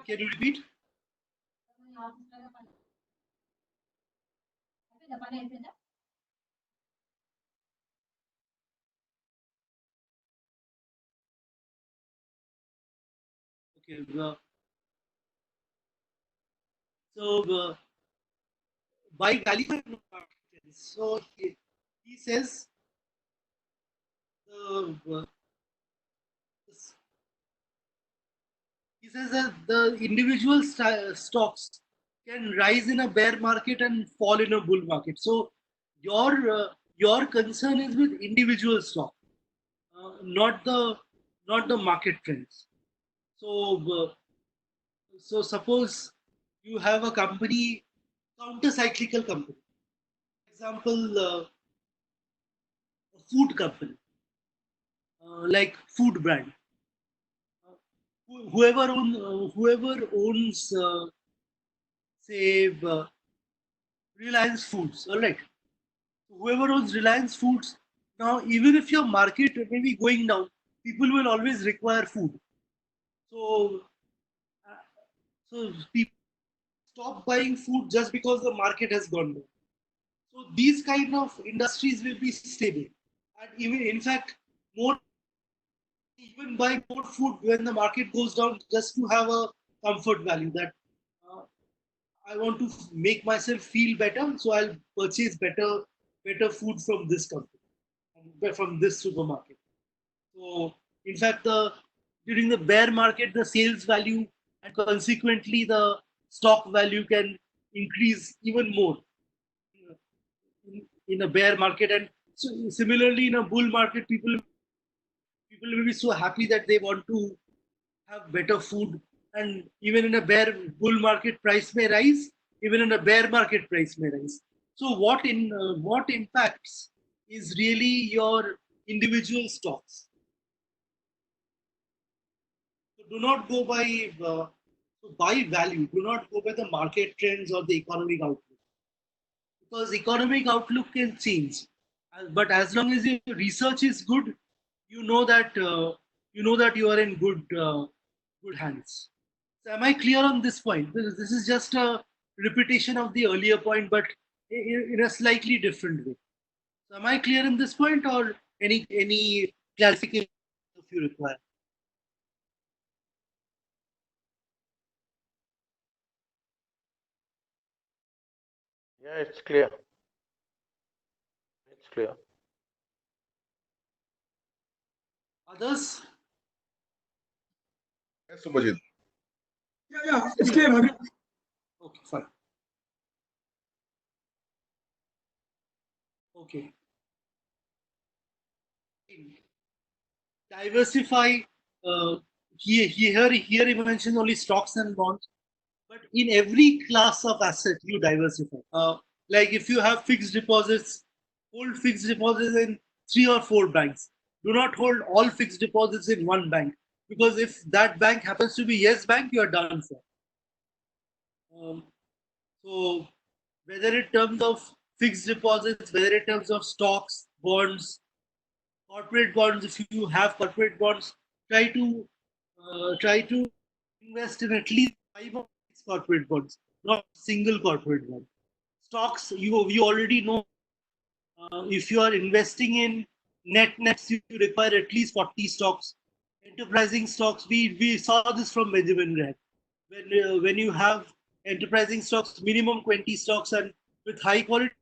can you repeat? Okay. So buy value and not market trends. So he says uh, he says that the individual stocks can rise in a bear market and fall in a bull market. So your concern is with individual stock, not the market trends. So suppose you have a company, counter cyclical company, for example, a food company, like food brand. Whoever owns, say, Reliance Foods, all right. Whoever owns Reliance Foods, now even if your market may be going down, people will always require food. So, people stop buying food just because the market has gone down. So these kind of industries will be stable, and even in fact, more even buy more food when the market goes down just to have a comfort value that uh, I want to make myself feel better, so I'll purchase better food from this company, from this supermarket. So, in fact, during the bear market, the sales value and consequently the stock value can increase even more in a bear market. And so, similarly, in a bull market, people will be so happy that they want to have better food. And even in a bear bull market, price may rise. Even in a bear market, price may rise. So, what impacts is really your individual stocks. So do not go by value. Do not go by the market trends or the economic outlook, because economic outlook can change. But as long as your research is good, you know that you are in good hands. So am I clear on this point? This is just a repetition of the earlier point, but in a slightly different way. So am I clear in this point, or any clarification if you require? Yeah, it's clear. It's clear. Others? Yes, Subhajit. Yeah, it's clear. Okay, fine. Okay. Diversify. Uh, here he mentioned only stocks and bonds, but in every class of asset you diversify. Like if you have fixed deposits, hold fixed deposits in 3 or 4 banks. Do not hold all fixed deposits in one bank, because if that bank happens to be Yes Bank, you are done for. Um, so whether in terms of fixed deposits, whether in terms of stocks, bonds, corporate bonds. If you have corporate bonds, try to invest in at least 5 or 6 corporate bonds, not single corporate bond. Stocks, you already know. If you are investing in nets, you require at least 40 stocks. Enterprising stocks, we saw this from Benjamin Graham. When you have enterprising stocks, minimum 20 stocks, and with high quality,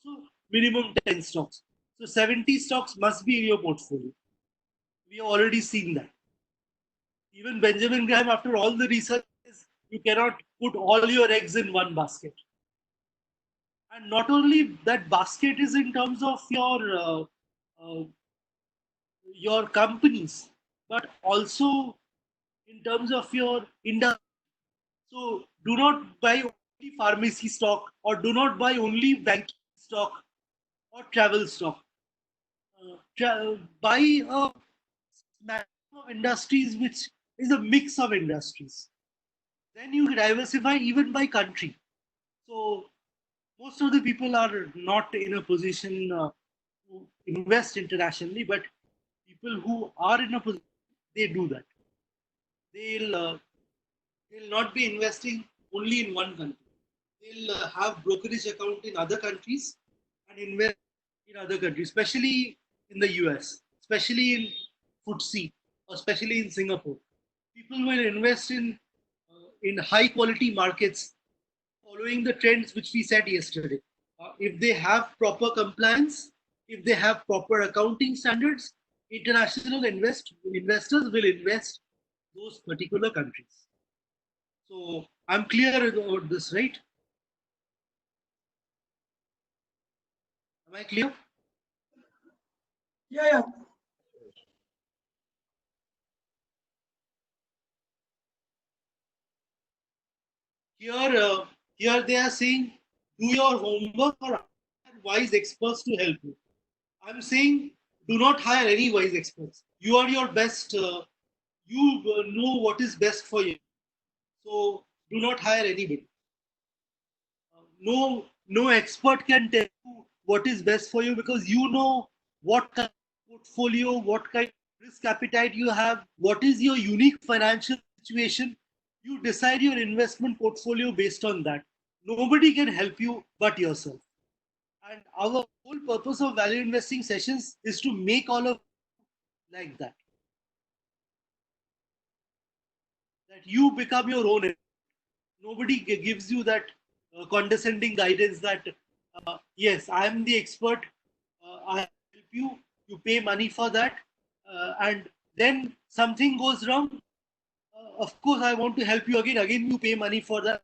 so minimum 10 stocks. So 70 stocks must be in your portfolio. We have already seen that. Even Benjamin Graham, after all the research, you cannot put all your eggs in one basket. And not only that basket is in terms of your companies, but also in terms of your industry. So do not buy only pharmacy stock, or do not buy only banking stock or travel stock. Buy a maximum of industries which is a mix of industries. Then you diversify even by country. So most of the people are not in a position to invest internationally, but people who are in a position, they do that. They'll not be investing only in one country. They'll have brokerage account in other countries and invest in other countries, especially in the US, especially in FTSE, or especially in Singapore. People will invest in high quality markets, following the trends which we said yesterday. If they have proper compliance, if they have proper accounting standards, international investors will invest those particular countries. So I'm clear about this, right? Am I clear? Yeah. Here they are saying, do your homework or hire wise experts to help you. I'm saying, do not hire any wise experts. You are your best. You know what is best for you. So do not hire anybody. No expert can tell you what is best for you, because you know what kind of portfolio, what kind of risk appetite you have, what is your unique financial situation. You decide your investment portfolio based on that. Nobody can help you but yourself. And our whole purpose of value investing sessions is to make all of like that. That you become your own. Nobody gives you that condescending guidance that, yes, I am the expert, I help you, you pay money for that, and then something goes wrong. Of course, I want to help you again. Again, you pay money for that.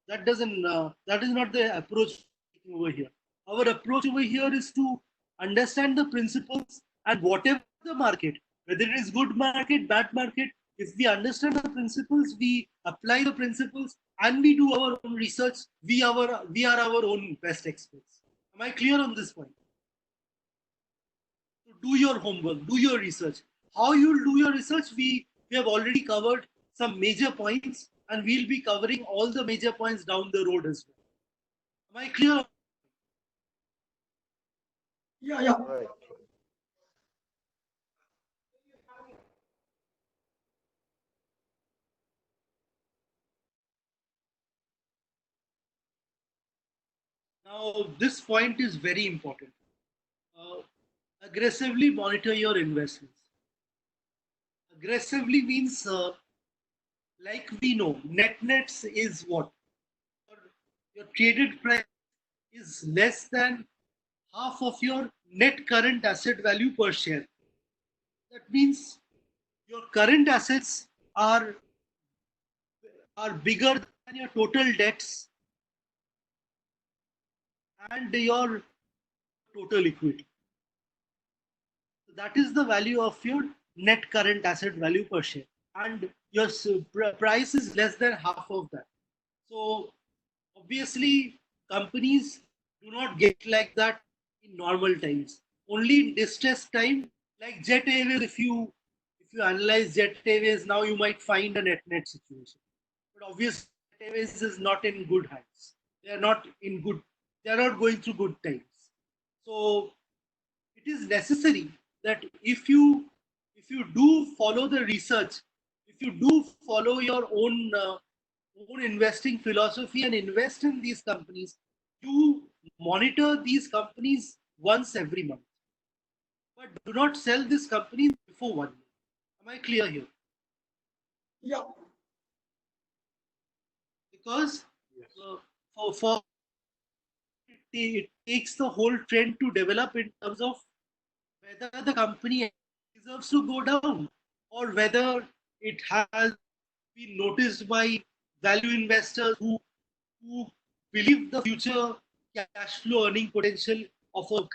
That doesn't. That is not the approach over here. Our approach over here is to understand the principles, and whatever the market, whether it is good market, bad market, if we understand the principles, we apply the principles, and we do our own research. We are our own best experts. Am I clear on this point? So do your homework, do your research. How you'll do your research, we have already covered some major points, and we'll be covering all the major points down the road as well. Am I clear? Yeah. Right. Now, this point is very important. Aggressively monitor your investments. Aggressively means, like we know, nets is what? Your traded price is less than half of your net current asset value per share. That means your current assets are bigger than your total debts and your total equity. So that is the value of your net current asset value per share, and your price is less than half of that. So obviously, companies do not get like that in normal times. Only in distress time, like Jet Airways, if you analyze Jet Airways now, you might find a net situation. But obviously, Jet Airways is not in good hands. They are not in good. They are not going through good times. So it is necessary that if you do follow the research, if you do follow your own investing philosophy and invest in these companies, you monitor these companies once every month, but do not sell this company before 1 year. Am I clear here? Yeah. Because for it takes the whole trend to develop in terms of whether the company deserves to go down or whether it has been noticed by value investors who believe the future cash flow earning potential of a.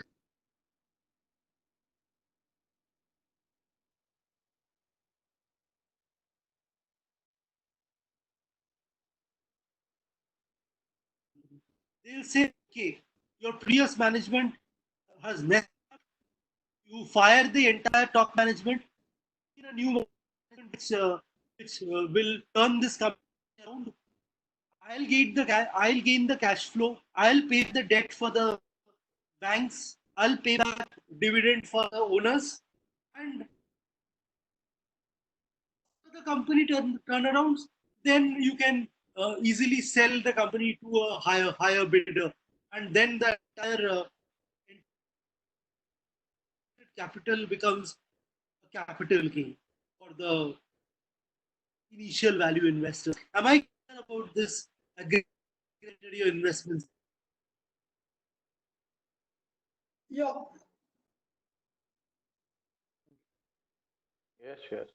They'll say, okay, your previous management has messed up. You fire the entire top management in a new management which will turn this company around. I'll gain the cash flow. I'll pay the debt for the banks. I'll pay back dividend for the owners, and the company turnarounds. Then you can easily sell the company to a higher bidder, and then the entire capital becomes a capital gain for the initial value investors. Am I clear about this aggregated investments? Yeah. Yes, yes.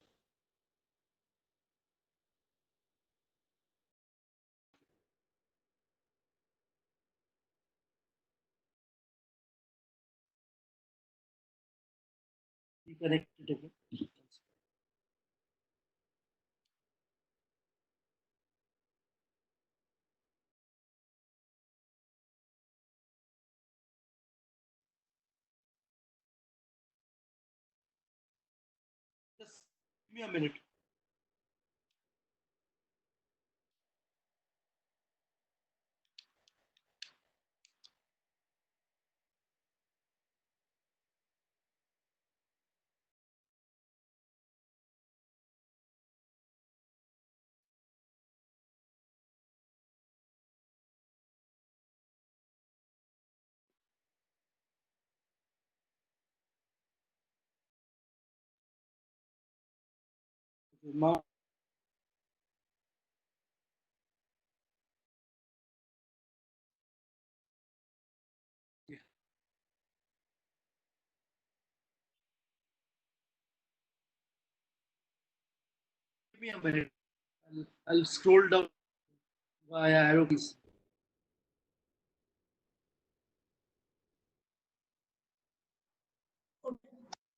Connected again. Just give me a minute. Give me a minute. I'll scroll down via arrow keys.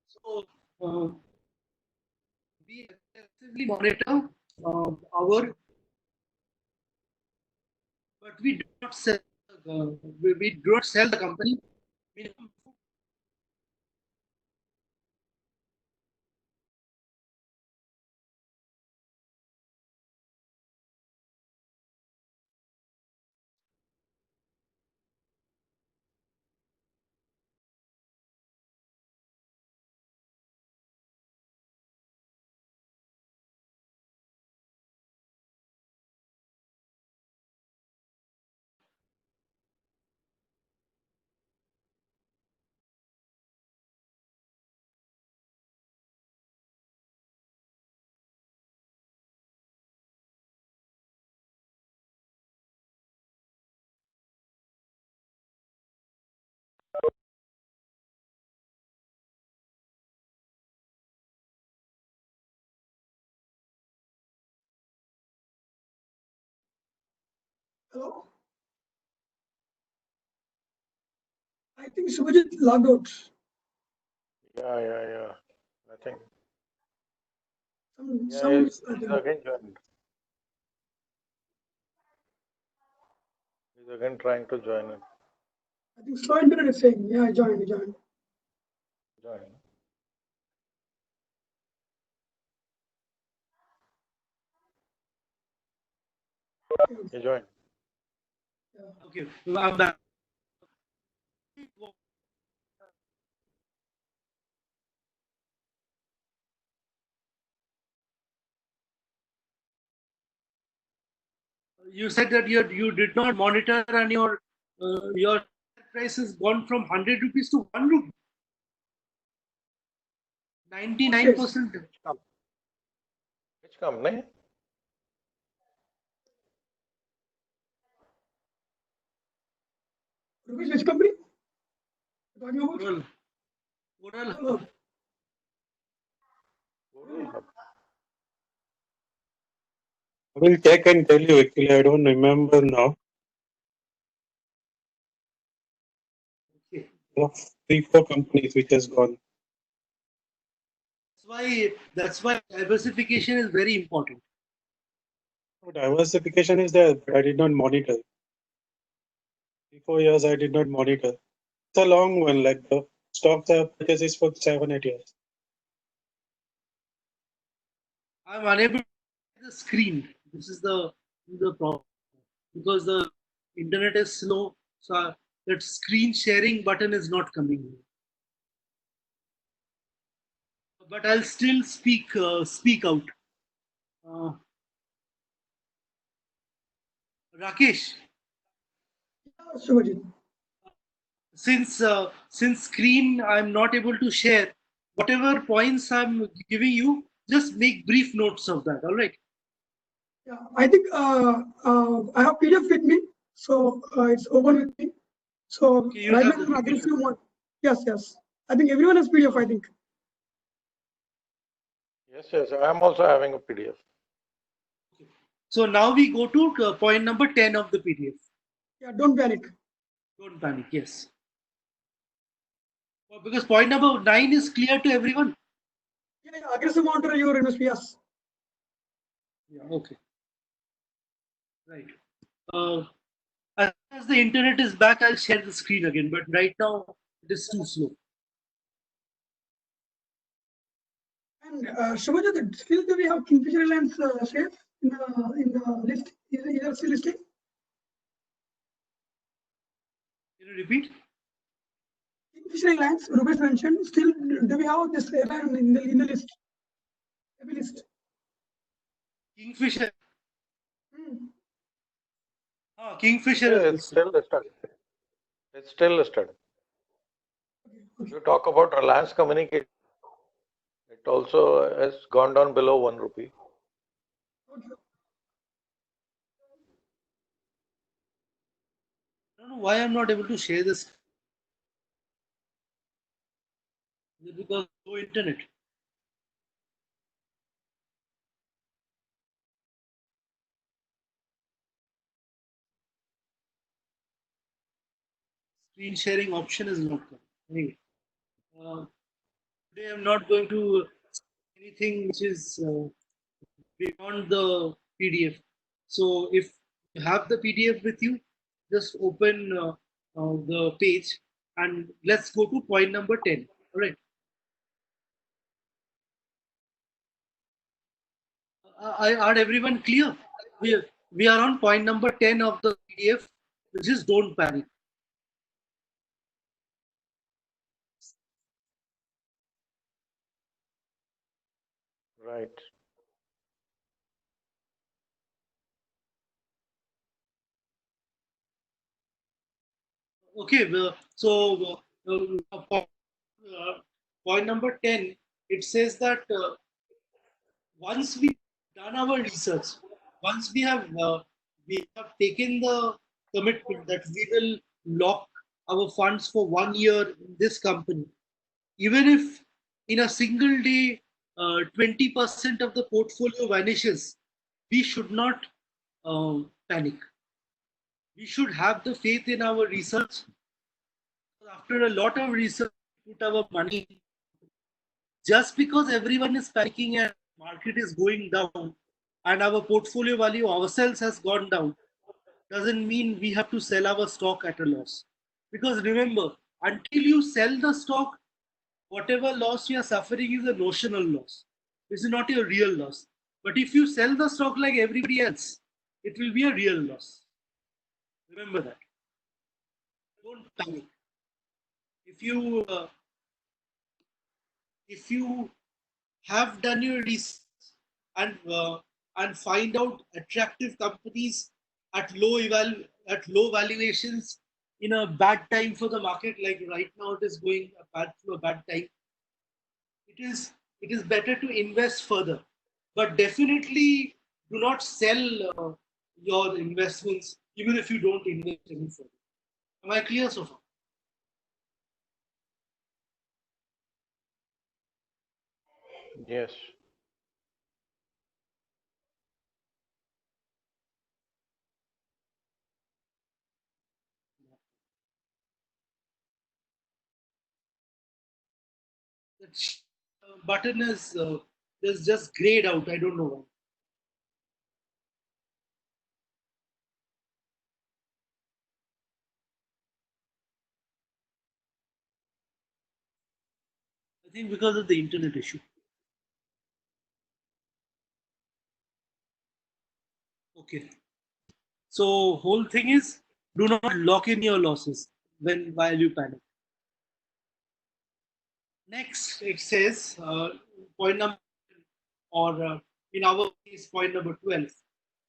So we aggressively monitor our, but we do not sell. We do not sell the company. Minimum. Hello. I think Subhajit logged out. Yeah. I think. Some Yeah, sound. he's again joined. He's again trying to join in. I think slow internet is saying, yeah, I joined. Join. He joined. Okay, I'm back. You said that you did not monitor and your price has gone from 100 rupees to 1 rupee. 99%. Which company? Rupees, which company? You're talking about? Oral. Oral. Oh, I will check and tell you. Actually, I don't remember now. Okay. There are 3-4 companies which has gone. That's why diversification is very important. So diversification is there, but I did not monitor. 3-4 years I did not monitor. It's a long one. Like the stocks I have purchased is for 7-8 years. I'm unable to see the screen. This is the problem because the internet is slow. So that screen sharing button is not coming. But I'll still speak out. Rakesh, Subhajit. since screen I'm not able to share, whatever points I'm giving you, just make brief notes of that. All right. Yeah, I think I have PDF with me, so it's open with me. So Okay, you right have now, the I'm PDF. aggressive one. Yes, yes. I think everyone has PDF. I think. Yes. I am also having a PDF. So now we go to point number 10 of the PDF. Yeah, don't panic. Don't panic. Yes. Because point number 9 is clear to everyone. Yeah, aggressive monitor your investment. Yes. Yeah. Okay. Right. As soon as the internet is back, I'll share the screen again. But right now, it is too slow. And Subhajit, still do we have Kingfisher Airlines shares in the list? Is there still listing? Can you repeat? Kingfisher Airlines, Rupesh mentioned. Still, do we have this airline in the list? Heavy list. Kingfisher. Hmm. Kingfisher Yeah, is it's listed. still listed. It's still listed. Okay. You talk about Reliance Communication. It also has gone down below 1 rupee. Okay. I don't know why I'm not able to share this. Is it because no internet? Screen sharing option is not there. Anyway, today I'm not going to say anything which is beyond the PDF. So if you have the PDF with you, just open the page and let's go to point number 10. All right. Are everyone clear? We are on point number 10 of the PDF, which is don't panic. Right. Okay, point number 10, it says that once we've done our research, once we have taken the commitment that we will lock our funds for 1 year in this company, even if in a single day 20% of the portfolio vanishes, we should not panic. We should have the faith in our research. After a lot of research, we put our money. Just because everyone is panicking and market is going down and our portfolio value ourselves has gone down, doesn't mean we have to sell our stock at a loss. Because remember, until you sell the stock, whatever loss you are suffering is a notional loss. This is not your real loss. But if you sell the stock like everybody else, it will be a real loss. Remember that. Don't panic. If you if you have done your research and find out attractive companies at at low valuations in a bad time for the market, like right now it is going through a bad time, it is better to invest further. But definitely do not sell your investments even if you don't invest any further. Am I clear so far? Yes. That button is just grayed out. I don't know why. I think because of the internet issue. Okay. So whole thing is, do not lock in your losses while you panic. Next, it says point number, or in our case, point number 12.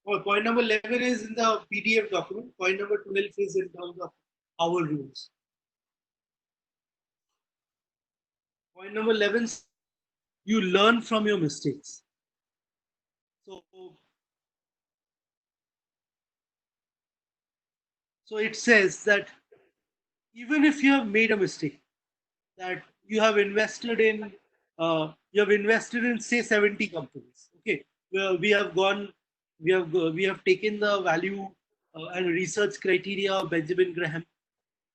Or point number 11 is in the PDF document. Point number 12 is in terms of our rules. Point number 11, you learn from your mistakes. So it says that even if you have made a mistake, that you have invested in say 70 companies. Okay, well, we have taken the value and research criteria of Benjamin Graham.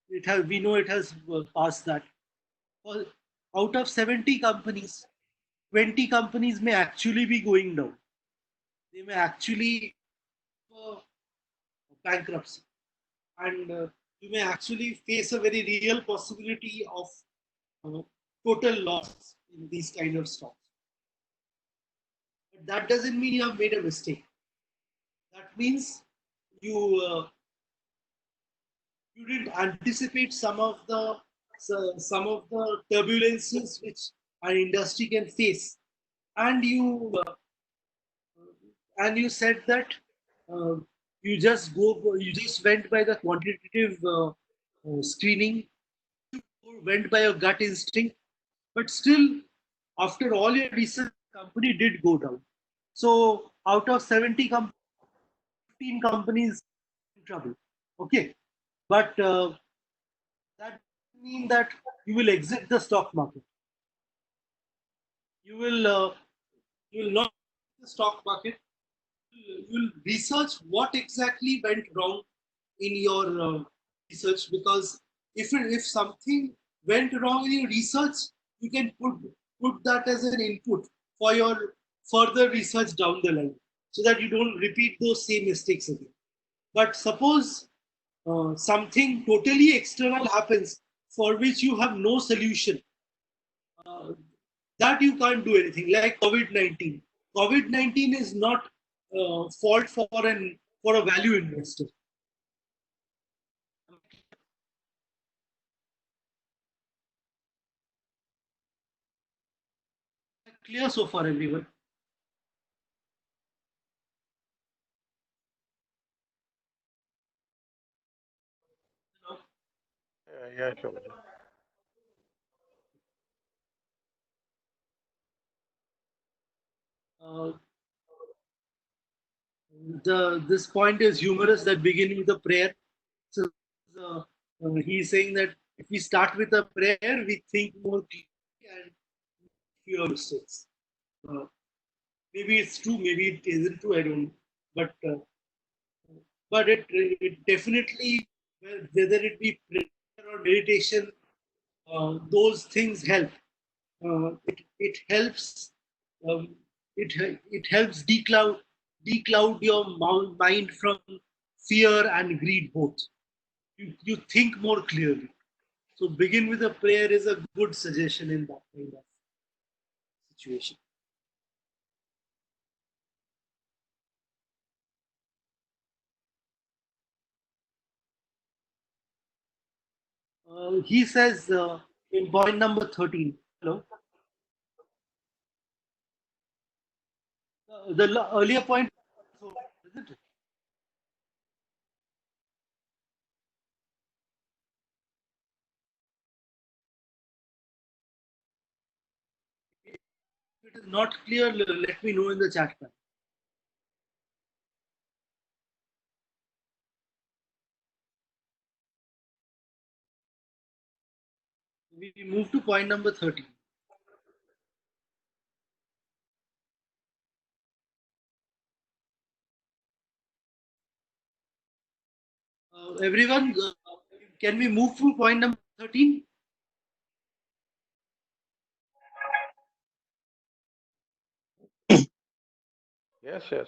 We know it has passed that. Well, out of 70 companies, 20 companies may actually be going down. They may actually uh, bankruptcy, and you may actually face a very real possibility of uh, total loss in these kind of stocks. But that doesn't mean you have made a mistake. That means you you didn't anticipate some of the turbulences which an industry can face, and you said that uh, you just went by the quantitative screening, went by your gut instinct, but still, after all your research, company did go down. So out of 70 companies, 15 companies in trouble. Okay, but that doesn't mean that you will exit the stock market. You will not exit the stock market. You will research what exactly went wrong in your research, because if something went wrong in your research, you can put that as an input for your further research down the line, so that you don't repeat those same mistakes again. But suppose something totally external happens for which you have no solution, uh, that you can't do anything, like COVID-19. COVID-19 is not fault for a value investor. Clear so far, everyone? Yeah, sure. Uh, this point is humorous, that beginning with a prayer. So he's saying that if we start with a prayer, we think more deeply and fewer mistakes. Uh, Maybe it's true, maybe it isn't true. I don't know, but it definitely, whether it be prayer or meditation, those things help. It helps. Um, it helps decloud your mind from fear and greed both. You think more clearly. So begin with a prayer is a good suggestion in that kind of situation. He says in point number 13. Hello. The earlier point, isn't it? If it is not clear, let me know in the chat panel. We move to point number 13. Everyone, can we move to point number 13? Yes, yes.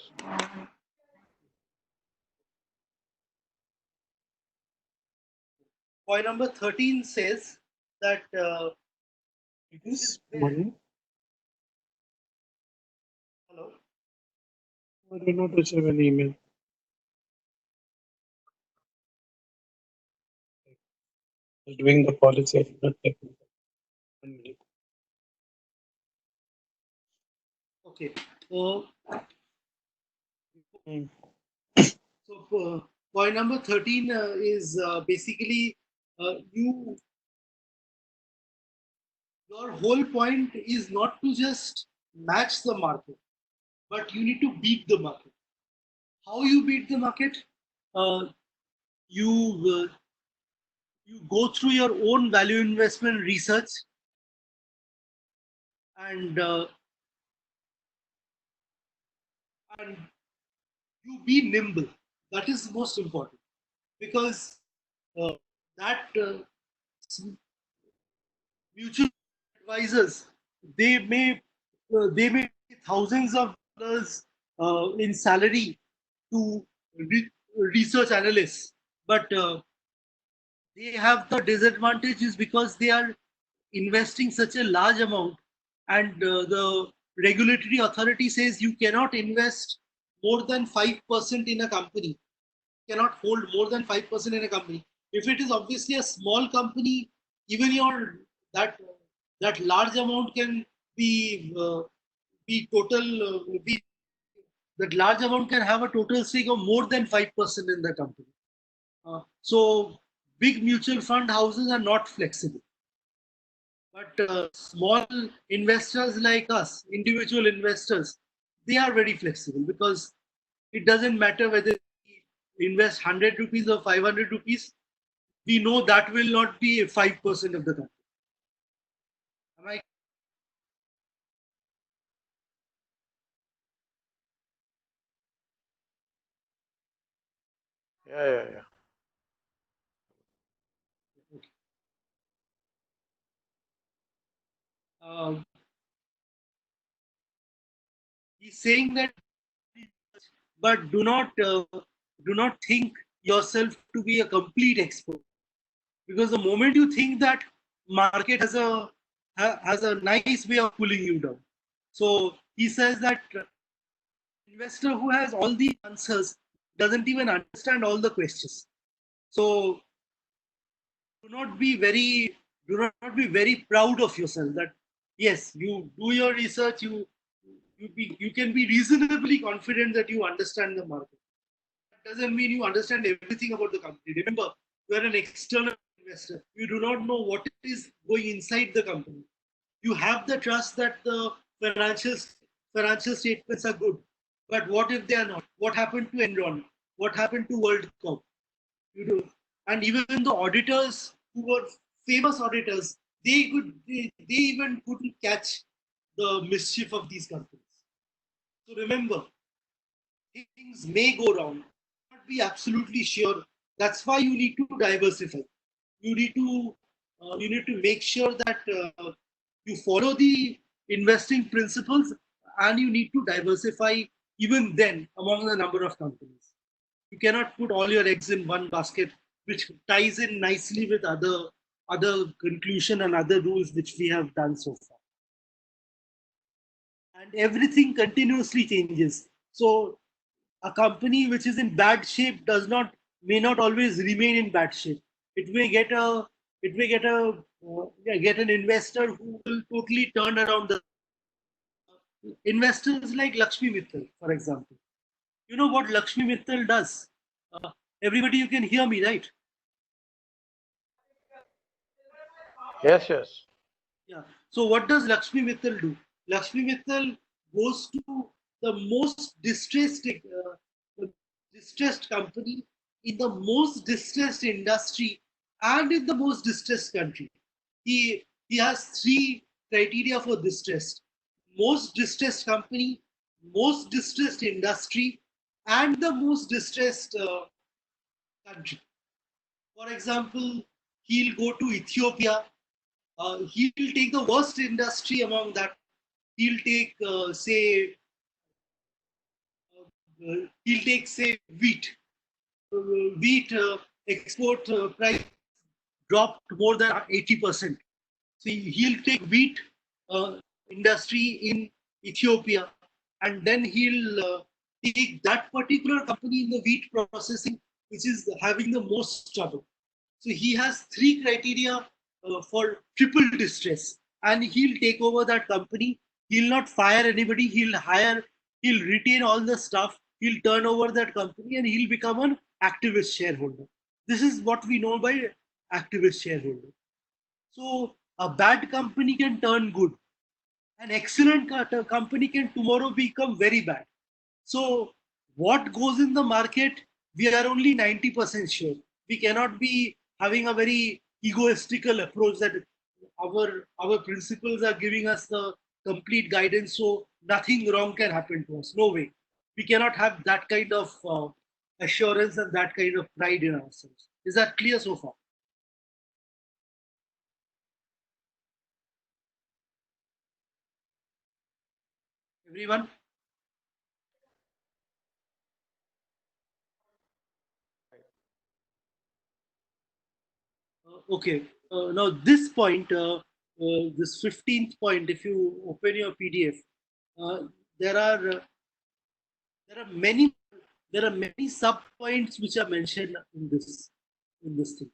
Point number 13 says that It is money. hello. I did not receive an email. I was doing the policy. I did not take it. 1 minute. Okay. Hmm. So point number 13 is basically your whole point is not to just match the market, but you need to beat the market. How you beat the market? Uh, you you go through your own value investment research and and you be nimble. That is most important because uh, that mutual advisors they may pay thousands of dollars in salary to research analysts, but they have the disadvantages because they are investing such a large amount, and the regulatory authority says you cannot invest more than 5% in a company, cannot hold more than 5% in a company. If it is obviously a small company, even your that that large amount can be total be that large amount can have a total stake of more than 5% in the company. So big mutual fund houses are not flexible, but small investors like us, individual investors, they are very flexible because it doesn't matter whether we invest 100 rupees or 500 rupees. We know that will not be 5% of the country. Am I? Yeah. Um, he's saying that, but do not think yourself to be a complete expert, because the moment you think that, market has a nice way of pulling you down. So he says that investor who has all the answers doesn't even understand all the questions. So do not be very do not be very proud of yourself that yes, you do your research, you can be reasonably confident that you understand the market. That doesn't mean you understand everything about the company. Remember, you are an external investor. You do not know what is going inside the company. You have the trust that the financial statements are good. But what if they are not? What happened to Enron? What happened to WorldCom? You do. And even the auditors who were famous auditors, they even couldn't catch the mischief of these companies. So remember, things may go wrong. Not be absolutely sure. That's why you need to diversify. You need to make sure that you follow the investing principles, and you need to diversify even then among the number of companies. You cannot put all your eggs in one basket, which ties in nicely with other conclusion and other rules which we have done so far. And everything continuously changes. So a company which is in bad shape may not always remain in bad shape. It may get a It may get an investor who will totally turn around the investors like Lakshmi Mittal, for example. You know what Lakshmi Mittal does? Everybody, you can hear me, right? Yes, yes. Yeah. So what does Lakshmi Mittal do? Lakshmi Mittal goes to the most distressed company in the most distressed industry and in the most distressed country. He has three criteria for distressed: most distressed company, most distressed industry, and the most distressed country. For example, he'll go to Ethiopia. He'll take the worst industry among that. He'll take, say, wheat. Wheat export price dropped more than 80%. So he'll take wheat industry in Ethiopia, and then he'll take that particular company in the wheat processing, which is having the most trouble. So he has three criteria for triple distress, and he'll take over that company. He'll not fire anybody. He'll retain all the staff. He'll turn over that company, and he'll become an activist shareholder. This is what we know by activist shareholder. So a bad company can turn good. An excellent company can tomorrow become very bad. So what goes in the market, we are only 90% sure. We cannot be having a very egoistical approach that our principles are giving us the complete guidance, so nothing wrong can happen to us. No way. We cannot have that kind of assurance and that kind of pride in ourselves. Is that clear so far? Everyone? Okay. Now this point, this 15th point, if you open your PDF, uh, there are uh, there are many sub points which are mentioned in this thing.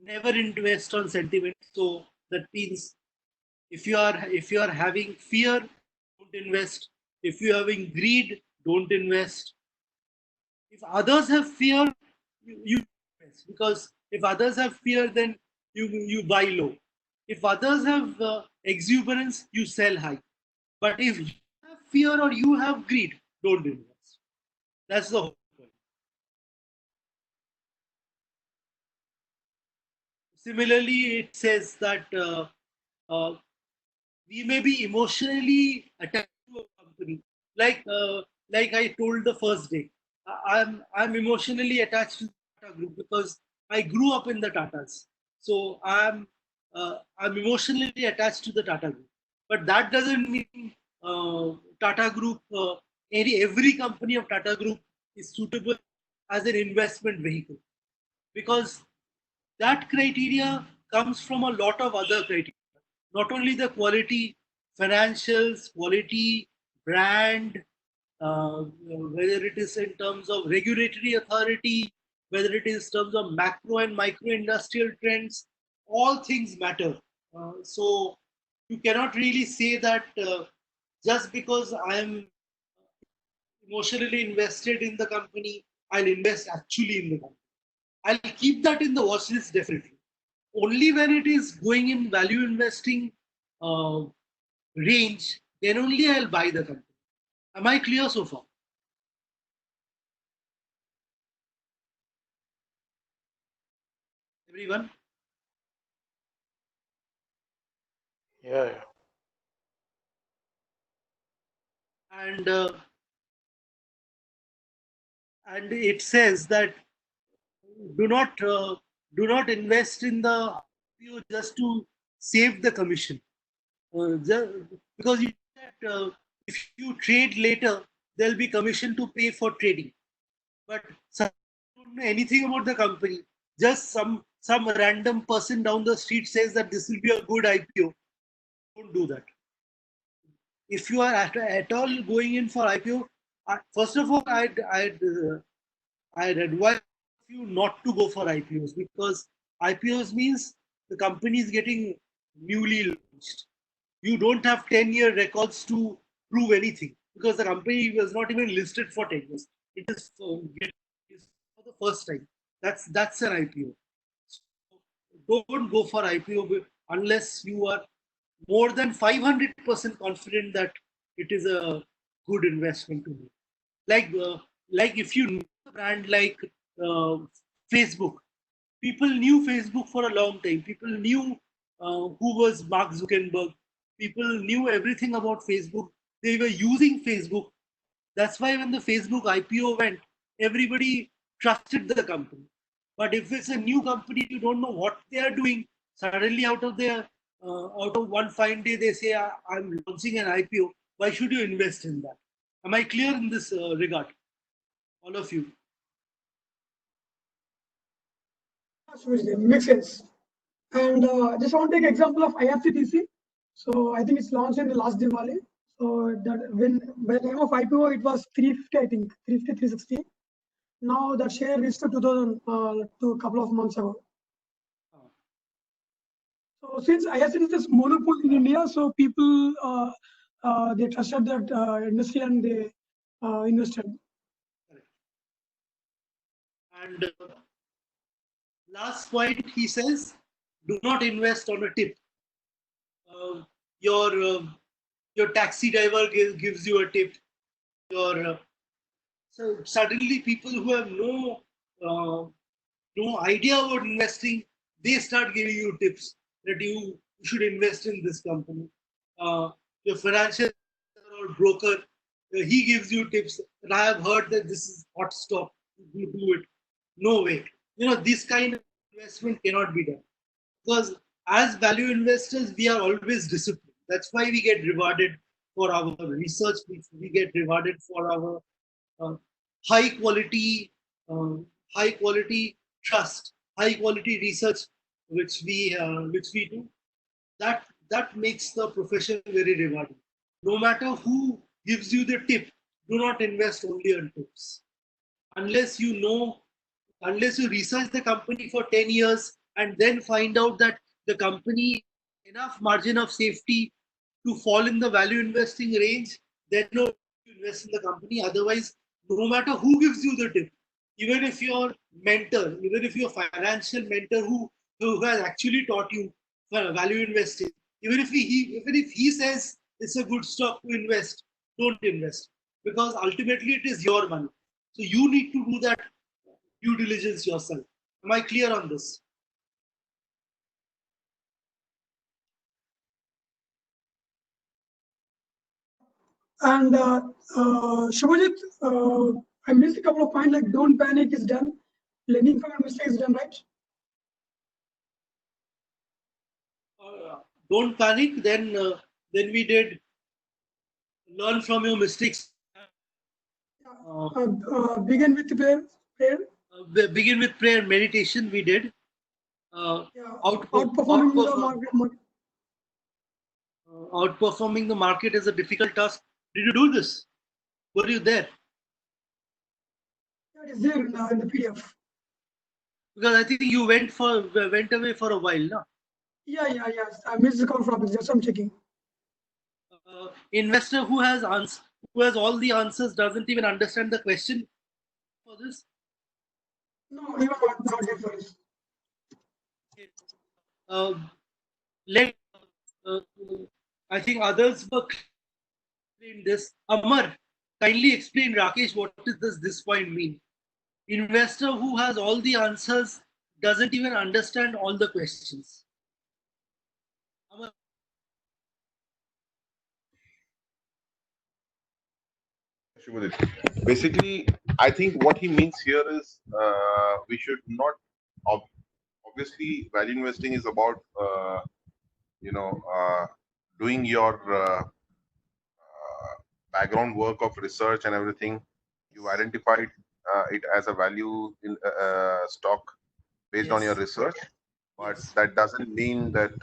Never invest on sentiment. So that means if you are having fear, don't invest. If you are having greed, don't invest. If others have fear, you invest, because if others have fear, then you buy low. If others have exuberance, you sell high. But if you have fear or you have greed, don't invest. That's the whole point. Similarly, it says that we may be emotionally attached to a company, like like I told the first day. I'm emotionally attached to the Tata Group because I grew up in the Tatas. So I'm emotionally attached to the Tata Group. But that doesn't mean Tata Group, every company of Tata Group is suitable as an investment vehicle, because that criteria comes from a lot of other criteria. Not only the quality, financials, quality, brand, whether it is in terms of regulatory authority, whether it is in terms of macro and micro industrial trends, all things matter. So you cannot really say that just because I am emotionally invested in the company, I'll invest actually in the company. I'll keep that in the watch list definitely. Only when it is going in value investing uh, range, then only I'll buy the company. Am I clear so far? Everyone? Yeah, yeah. And it says that do not uh, do not invest in the IPO just to save the commission. Just, because if you trade later, there'll be commission to pay for trading. But some don't know anything about the company. Just some random person down the street says that this will be a good IPO. Don't do that. If you are at all going in for IPO, first of all, I'd advise you not to go for IPOs, because IPOs means the company is getting newly launched. You don't have 10-year records to prove anything, because the company was not even listed for 10 years. It is for the first time. That's an IPO. So don't go for IPO unless you are more than 500% confident that it is a good investment to do. Like if you know a brand like Facebook, people knew Facebook for a long time. People knew who was Mark Zuckerberg. People knew everything about Facebook. They were using Facebook. That's why when the Facebook IPO went, everybody trusted the company. But if it's a new company, you don't know what they are doing. Suddenly, out of one fine day, they say, "I'm launching an IPO." Why should you invest in that? Am I clear in this regard, all of you? Absolutely, makes sense. And just want to take example of IRCTC. So I think it's launched in the last Diwali. So that when by the time of IPO, it was 350, I think 350, 360. Now that share reached to 2000 to a couple of months ago. So since IRCTC is monopoly in India, so people they trusted that industry and they invested. And last point, he says, do not invest on a tip. Uh, your uh, your taxi driver gives you a tip. So suddenly people who have no idea about investing, they start giving you tips that you should invest in this company. Your financial or broker, he gives you tips. And I have heard that this is hot stock. You do it. No way. This kind of investment cannot be done, because as value investors, we are always disciplined. That's why we get rewarded for our research. We get rewarded for our uh, high quality, uh, high quality trust, high quality research, which we do. That makes the profession very rewarding. No matter who gives you the tip, do not invest only on tips unless you know, unless you research the company for 10 years and then find out that the company enough margin of safety to fall in the value investing range, then no, you invest in the company. Otherwise, no matter who gives you the tip, even if your mentor, even if your financial mentor who has actually taught you value investing, even if he says it's a good stock to invest, don't invest, because ultimately it is your money. So you need to do that due diligence yourself. Am I clear on this? And Shubhajit, I missed a couple of points like don't panic is done, learning from your mistakes is done, right? Don't panic. Then we did learn from your mistakes. Begin with prayer. Begin with prayer, meditation. We did. Outperforming the market. Outperforming the market is a difficult task. Did you do this? Were you there? Yeah, it is there in the PDF. Because I think you went away for a while, no? Yeah. I missed the call from it. That's what I'm checking. Investor who has all the answers doesn't even understand the question for this. No, even not yet for this. Let I think others were in this. Amar, kindly explain, Rakesh, what does this point mean? Investor who has all the answers doesn't even understand all the questions. Amar. Basically, I think what he means here is we should not. Obviously, value investing is about doing your background work of research and everything. You identified it as a value in stock based on your research, but that doesn't mean that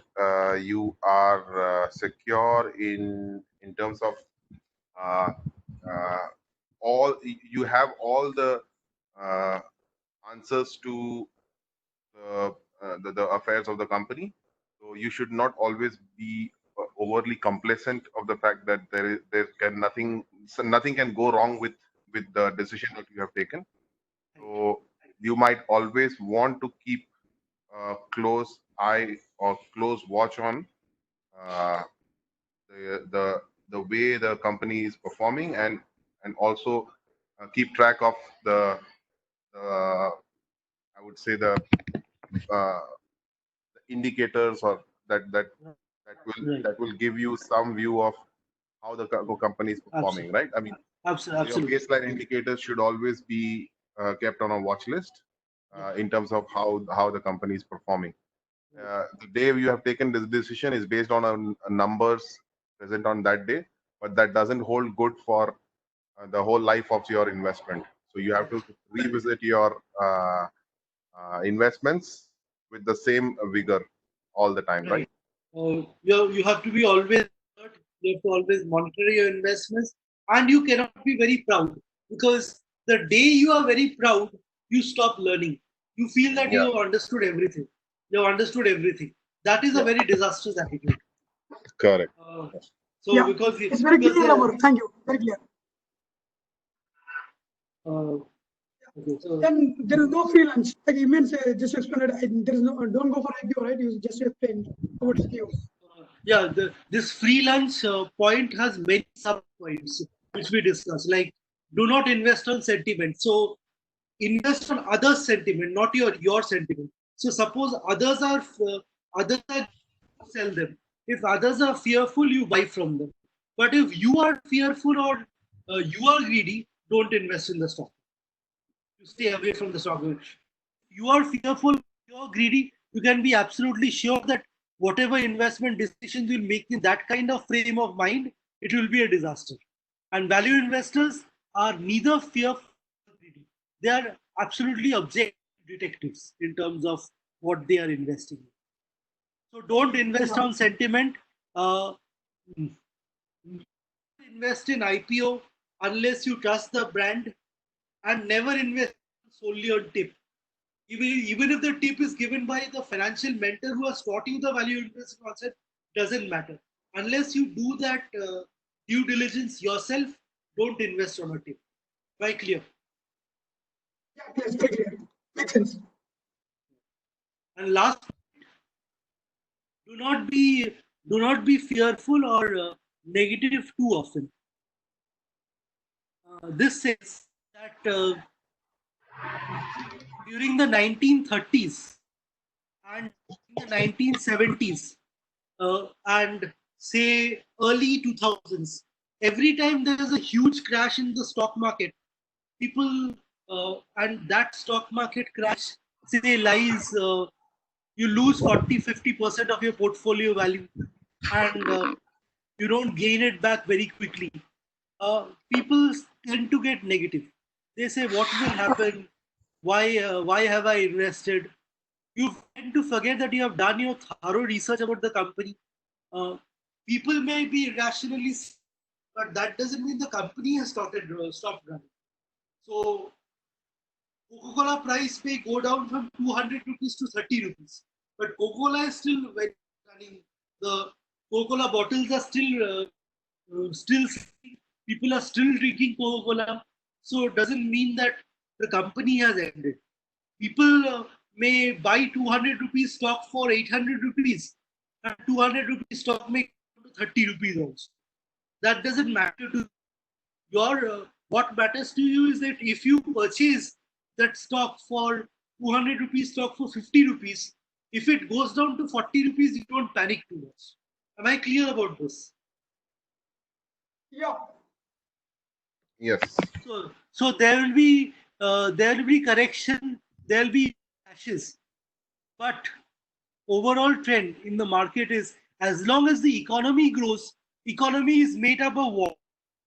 you are secure in terms of uh, all you have all the answers to the affairs of the company. So you should not always be overly complacent of the fact that there can nothing can go wrong with the decision that you have taken. So you might always want to keep a close eye or close watch on uh, the way the company is performing, and also keep track of the I would say uh, the indicators or Right. that will give you some view of how the company is performing, right? I mean, your Absolutely. baseline indicators should always be kept on a watch list in terms of how the company is performing. The day you have taken this decision is based on a numbers present on that day, but that doesn't hold good for the whole life of your investment. So you have to revisit your investments with the same vigor all the time, right? Right. You have to be always alert. You have to always monitor your investments, and you cannot be very proud, because the day you are very proud, you stop learning. You feel that you Yeah, have understood everything. You have understood everything. That is a Yeah. very disastrous attitude. correct. So Yeah. because It's very because clear, Amar. Thank you. Very clear. okay, so Then there is no free lunch. Like you mean, just explain it. There is no. Don't go for IPO, right? You just explained about IPO. yeah, this freelance point has many sub points which we discussed. Like, do not invest on sentiment. So invest on others' sentiment, not your sentiment. So suppose others are sell them. If others are fearful, you buy from them. But if you are fearful or you are greedy, don't invest in the stock. You stay away from the stock market. You are fearful, you are greedy, you can be absolutely sure that whatever investment decisions you make in that kind of frame of mind, it will be a disaster. And value investors are neither fearful nor greedy. They are absolutely objective detectives in terms of what they are investing in. So don't invest on sentiment. Uh, invest in IPO unless you trust the brand, and never invest solely on tip. Even if the tip is given by the financial mentor who has taught you the value investing concept, doesn't matter. Unless you do that due diligence yourself, don't invest on a tip. Right, clear? Yeah, yes, very clear. Makes sense. And last, do not be do not be fearful or negative too often. This says that during the 1930s and in the 1970s and say early 2000s, every time there is a huge crash in the stock market, people and that stock market crash, say lies, you lose 40-50% of your portfolio value, and you don't gain it back very quickly. People tend to get negative. They say, "What will happen? Why have I invested?" You tend to forget that you have done your thorough research about the company. Uh, People may be irrationally, but that doesn't mean the company has stopped running. So Coca-Cola price may go down from 200 rupees to 30 rupees, but Coca-Cola is still very running. The Coca-Cola bottles are still people are still drinking Coca-Cola. So it doesn't mean that the company has ended. People may buy 200 rupees stock for 800 rupees, and 200 rupees stock may go to 30 rupees also. That doesn't matter to your what matters to you is that if you purchase that stock for 200 rupees stock for 50 rupees, if it goes down to 40 rupees, you don't panic too much. Am I clear about this? Yeah. Yes. So there will be correction, there will be crashes, but overall trend in the market is, as long as the economy grows, economy is made up of what?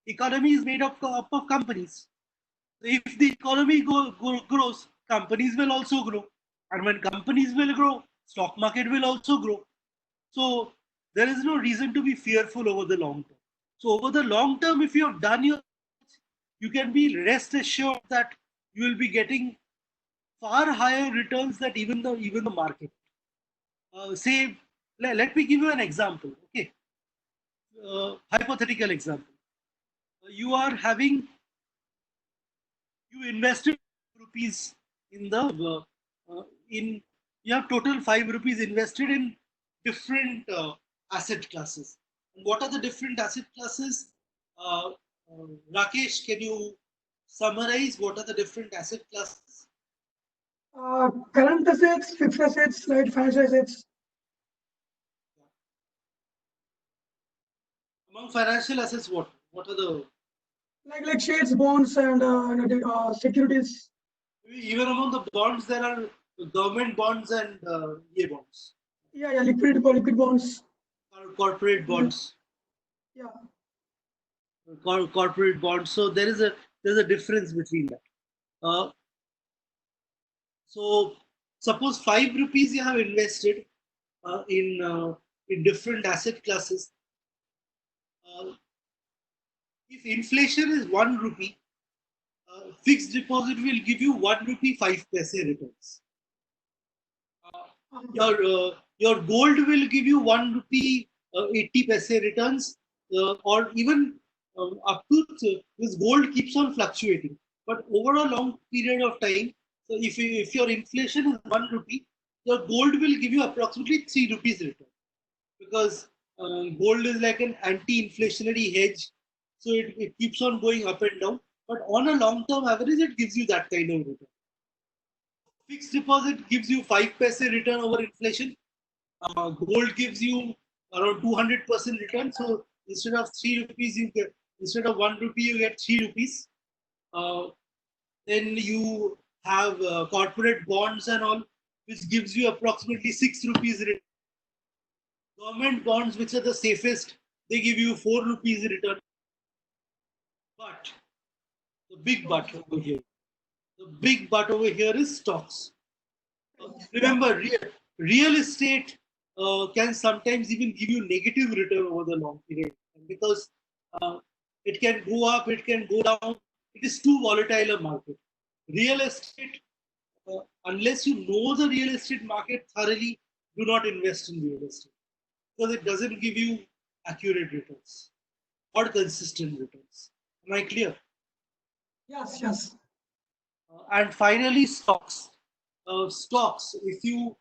Economy is made up of companies. If the economy grows, companies will also grow. And when companies will grow, stock market will also grow. So there is no reason to be fearful over the long term. So over the long term, if you have done your, you can be rest assured that you will be getting far higher returns than even the market. Say, let me give you an example. Okay, hypothetical example. You are having you invested rupees in the in you have total 5 rupees invested in different asset classes. And what are the different asset classes? Uh, Rakesh, can you summarize what are the different asset classes? Current assets, fixed assets, right? Financial assets. Among financial assets, what are the Like shares, bonds, and securities. even among the bonds there are government bonds and EA bonds, Yeah, liquid bonds. corporate bonds. Yeah. Corporate bonds. So there's a difference between that. So suppose 5 rupees you have invested in different asset classes. If inflation is 1 rupee, fixed deposit will give you 1 rupee 5 paise returns. Your gold will give you 1 rupee 80 paise returns, or even up to this gold keeps on fluctuating. But over a long period of time, so if your inflation is 1 rupee, your gold will give you approximately 3 rupees return, because gold is like an anti-inflationary hedge, so it keeps on going up and down. But on a long-term average, it gives you that kind of return. Fixed deposit gives you 5 paise return over inflation. Gold gives you around 200% return. So instead of 3 rupees, instead of 1 rupee, you get 3 rupees. Then you have corporate bonds and all, which gives you approximately 6 rupees return. Government bonds, which are the safest, they give you 4 rupees return. But the big but over here, is stocks. Remember, real estate can sometimes even give you negative return over the long period, because it can go up, it can go down. It is too volatile a market. Real estate, unless you know the real estate market thoroughly, do not invest in real estate, because it doesn't give you accurate returns or consistent returns. Am I clear? Yes, yes. And finally, stocks. Stocks. If you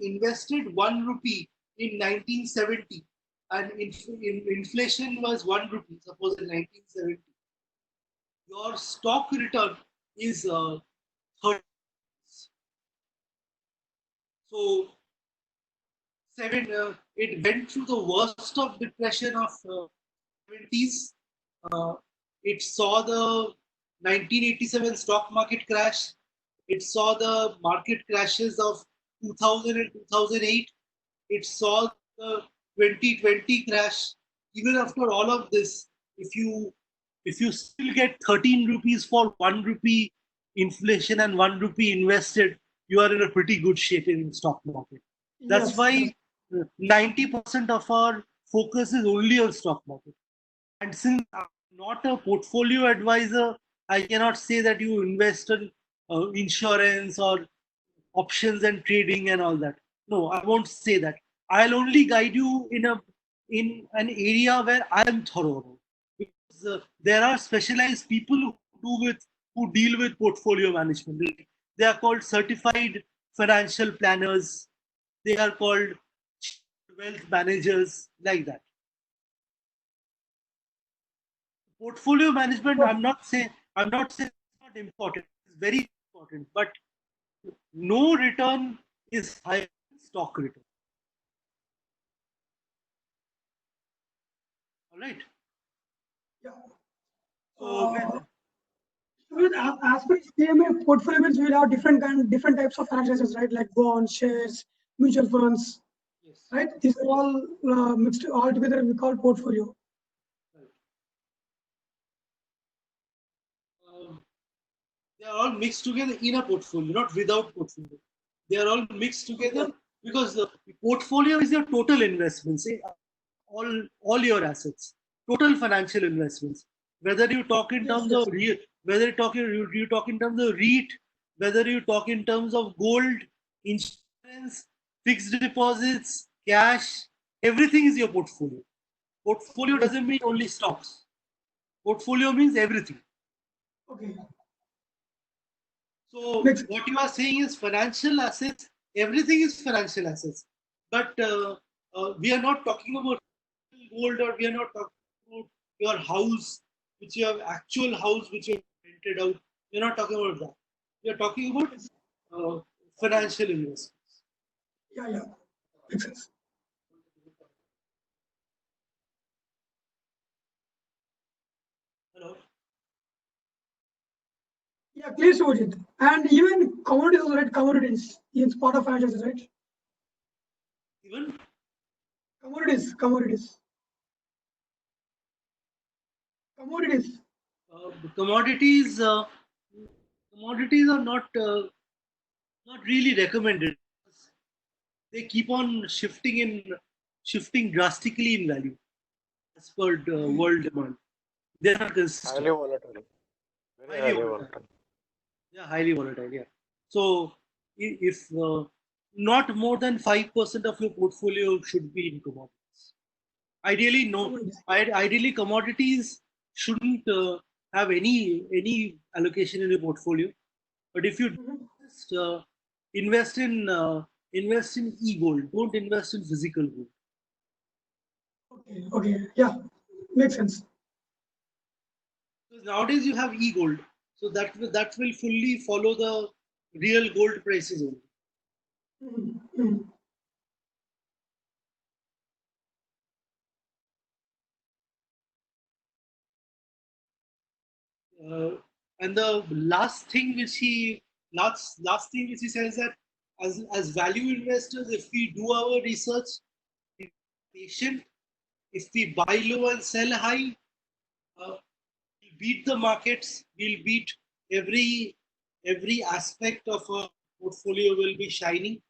invested 1 rupee in 1970, and inflation was 1 rupee, suppose in 1970, your stock return is 30. So it went through the worst of depression of 70s. It saw the 1987 stock market crash. It saw the market crashes of 2000 and 2008. It saw the 2020 crash. Even after all of this, if you still get 13 rupees for 1 rupee inflation and 1 rupee invested, you are in a pretty good shape in stock market. That's Yes, why 90% of our focus is only on stock market. And since I'm not a portfolio advisor, I cannot say that you invest in insurance or options and trading and all that. No, I won't say that. I'll only guide you in an area where I am thorough. Because there are specialized people who deal with portfolio management. They are called certified financial planners. They are called wealth managers, like that. Portfolio management, I'm not saying it's not important. It's very important, but no return is higher than stock return. All right. Yeah. So As per CMA portfolio means we'll have different types of financial assets, right? Like bonds, shares, mutual funds, yes, right? These are all mixed all together. We call portfolio. right. They are all mixed together in a portfolio, not without portfolio. They are all mixed together because the portfolio is your total investments, all your assets, total financial investments. Whether you talk in terms of whether you talk in terms of REIT, whether you talk in terms of gold, insurance, fixed deposits, cash, everything is your portfolio. Portfolio doesn't mean only stocks. Portfolio means everything. Okay. So Makes- what you are saying is financial assets, everything is financial assets. But we are not talking about gold, or we are not talking about your house, which you have actual house, which you have rented out. We are not talking about that. We are talking about financial investments. Yeah. Makes sense. Hello? Yeah, clear, Sujit. And even commodities also, right? Commodities is part of financials, right? Even Commodities. commodities, commodities are not really recommended. They keep on shifting drastically in value as per the world demand. They're not consistent. Highly volatile. Very highly volatile. Yeah, highly volatile. Yeah. So if not more than 5% of your portfolio should be in commodities. Ideally, no. Ideally, commodities shouldn't have any allocation in your portfolio. But if you just invest in e-gold, don't invest in physical gold. Okay. Yeah, makes sense. Because nowadays you have e-gold, so that will fully follow the real gold prices only. Mhm. And the last thing which he says that as value investors, if we do our research, if we be patient, if we buy low and sell high, we'll beat the markets, we'll beat every aspect of our portfolio will be shining.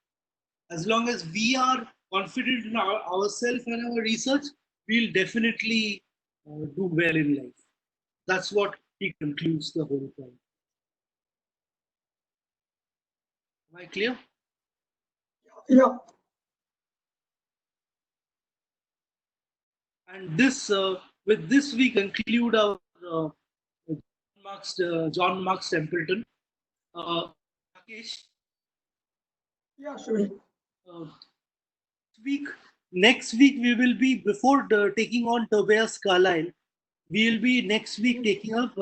As long as we are confident in ourselves and our research, we'll definitely do well in life. That's what he concludes the whole point. Am I clear? Yeah. And this, with this, we conclude our John Marks Templeton. Rakesh, Yeah, sure. uh, next week we will be, before taking on Tobias Carlyle, we will be next week taking up.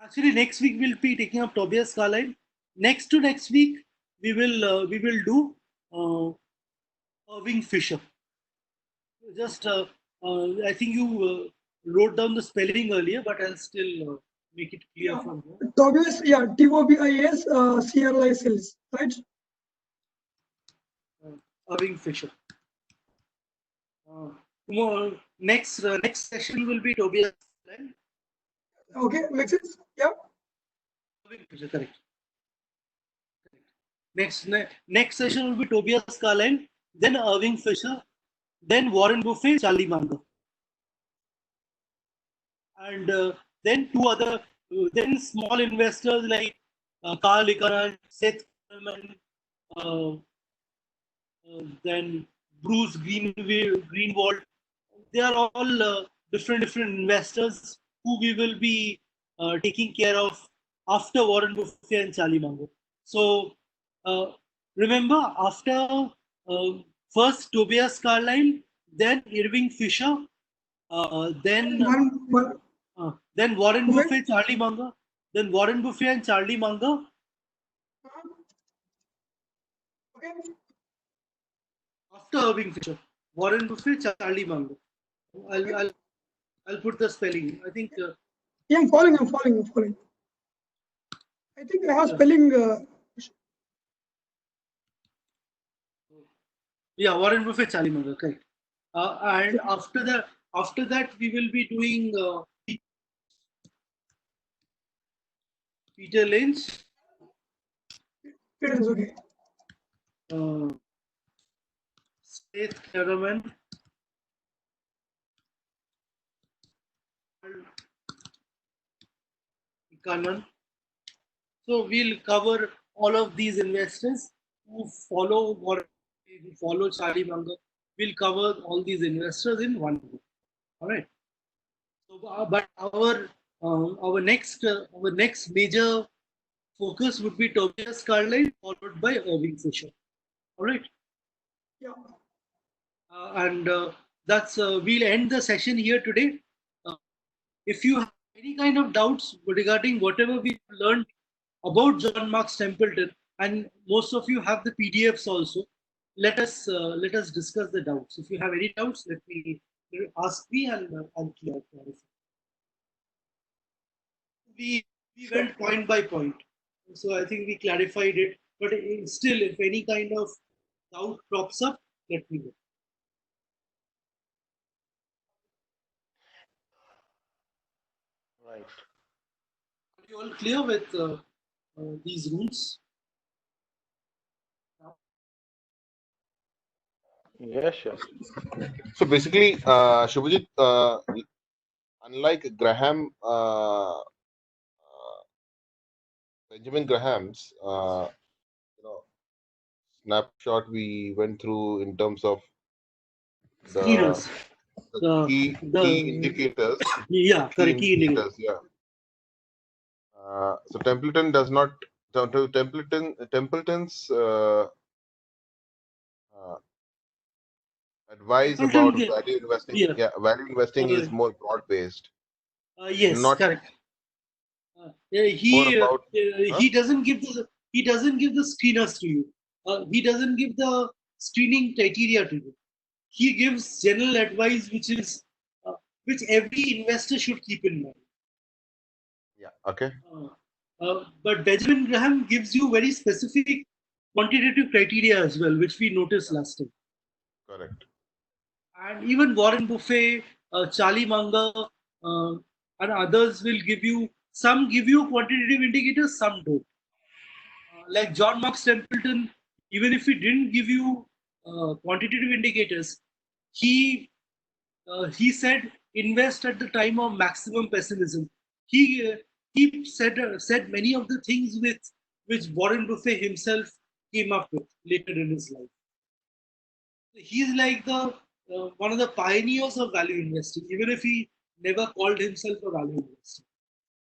Actually, next week we'll be taking up Tobias Carlyle. Next to next week we will do Irving Fisher. Just I think you wrote down the spelling earlier, but I'll still make it clear from here. Tobias, yeah, TOBIAS, CRLI cells, right? Irving Fisher. Tomorrow, next session will be Tobias Carlyle. Okay, makes sense. Yeah. Irving Fisher, correct. Next session will be Tobias Carlyle, then Irving Fisher, then Warren Buffett, Charlie Munger, and then then small investors like Carl Icahn, Seth Klarman, then Bruce Greenwald. They are all different investors who we will be taking care of after Warren Buffett and Charlie Munger. So remember, after first Tobias Carlyle, then Irving Fisher, then Warren Buffett, Charlie Munger, then Warren Buffett and Charlie Munger. Okay. After Irving Fisher, Warren Buffett, Charlie Munger. I'll put the spelling. I think. Yeah, I'm following. I think I have spelling. Yeah, Warren Buffett, Charlie Munger, correct. And after that, we will be doing Peter Lynch. It is okay. Seth Klarman. Icahn. So we'll cover all of these investors who follow Charlie Munger. We'll cover all these investors in one group. All right. So, but our next major focus would be Tobias Carlyle, followed by Irving Fisher. All right. Yeah. And that's we'll end the session here today. If you have any kind of doubts regarding whatever we learned about John Marks Templeton, and most of you have the PDFs also, let us discuss the doubts. If you have any doubts, ask me and I'll clarify. We went point by point, so I think we clarified it. But still, if any kind of doubt crops up, let me know. Right. Are you all clear with these rules? Yes, yes. So basically, Shubhajit, unlike Benjamin Graham's, snapshot we went through in terms of the Skinners. key indicators. Yeah, correct. Key indicators. Yeah. So Templeton does not. Templeton's advice about value investing. Yeah, value investing is more broad based. Yes, not correct. He doesn't give the screeners to you. He doesn't give the screening criteria to you. He gives general advice, which every investor should keep in mind. Yeah. Okay. But Benjamin Graham gives you very specific quantitative criteria as well, which we noticed last time. Correct. And even Warren Buffett, Charlie Munger, and others will give you quantitative indicators, some don't. Like John Marks Templeton, even if he didn't give you quantitative indicators, he said invest at the time of maximum pessimism. He said many of the things which Warren Buffett himself came up with later in his life. He's like the one of the pioneers of value investing, even if he never called himself a value investor,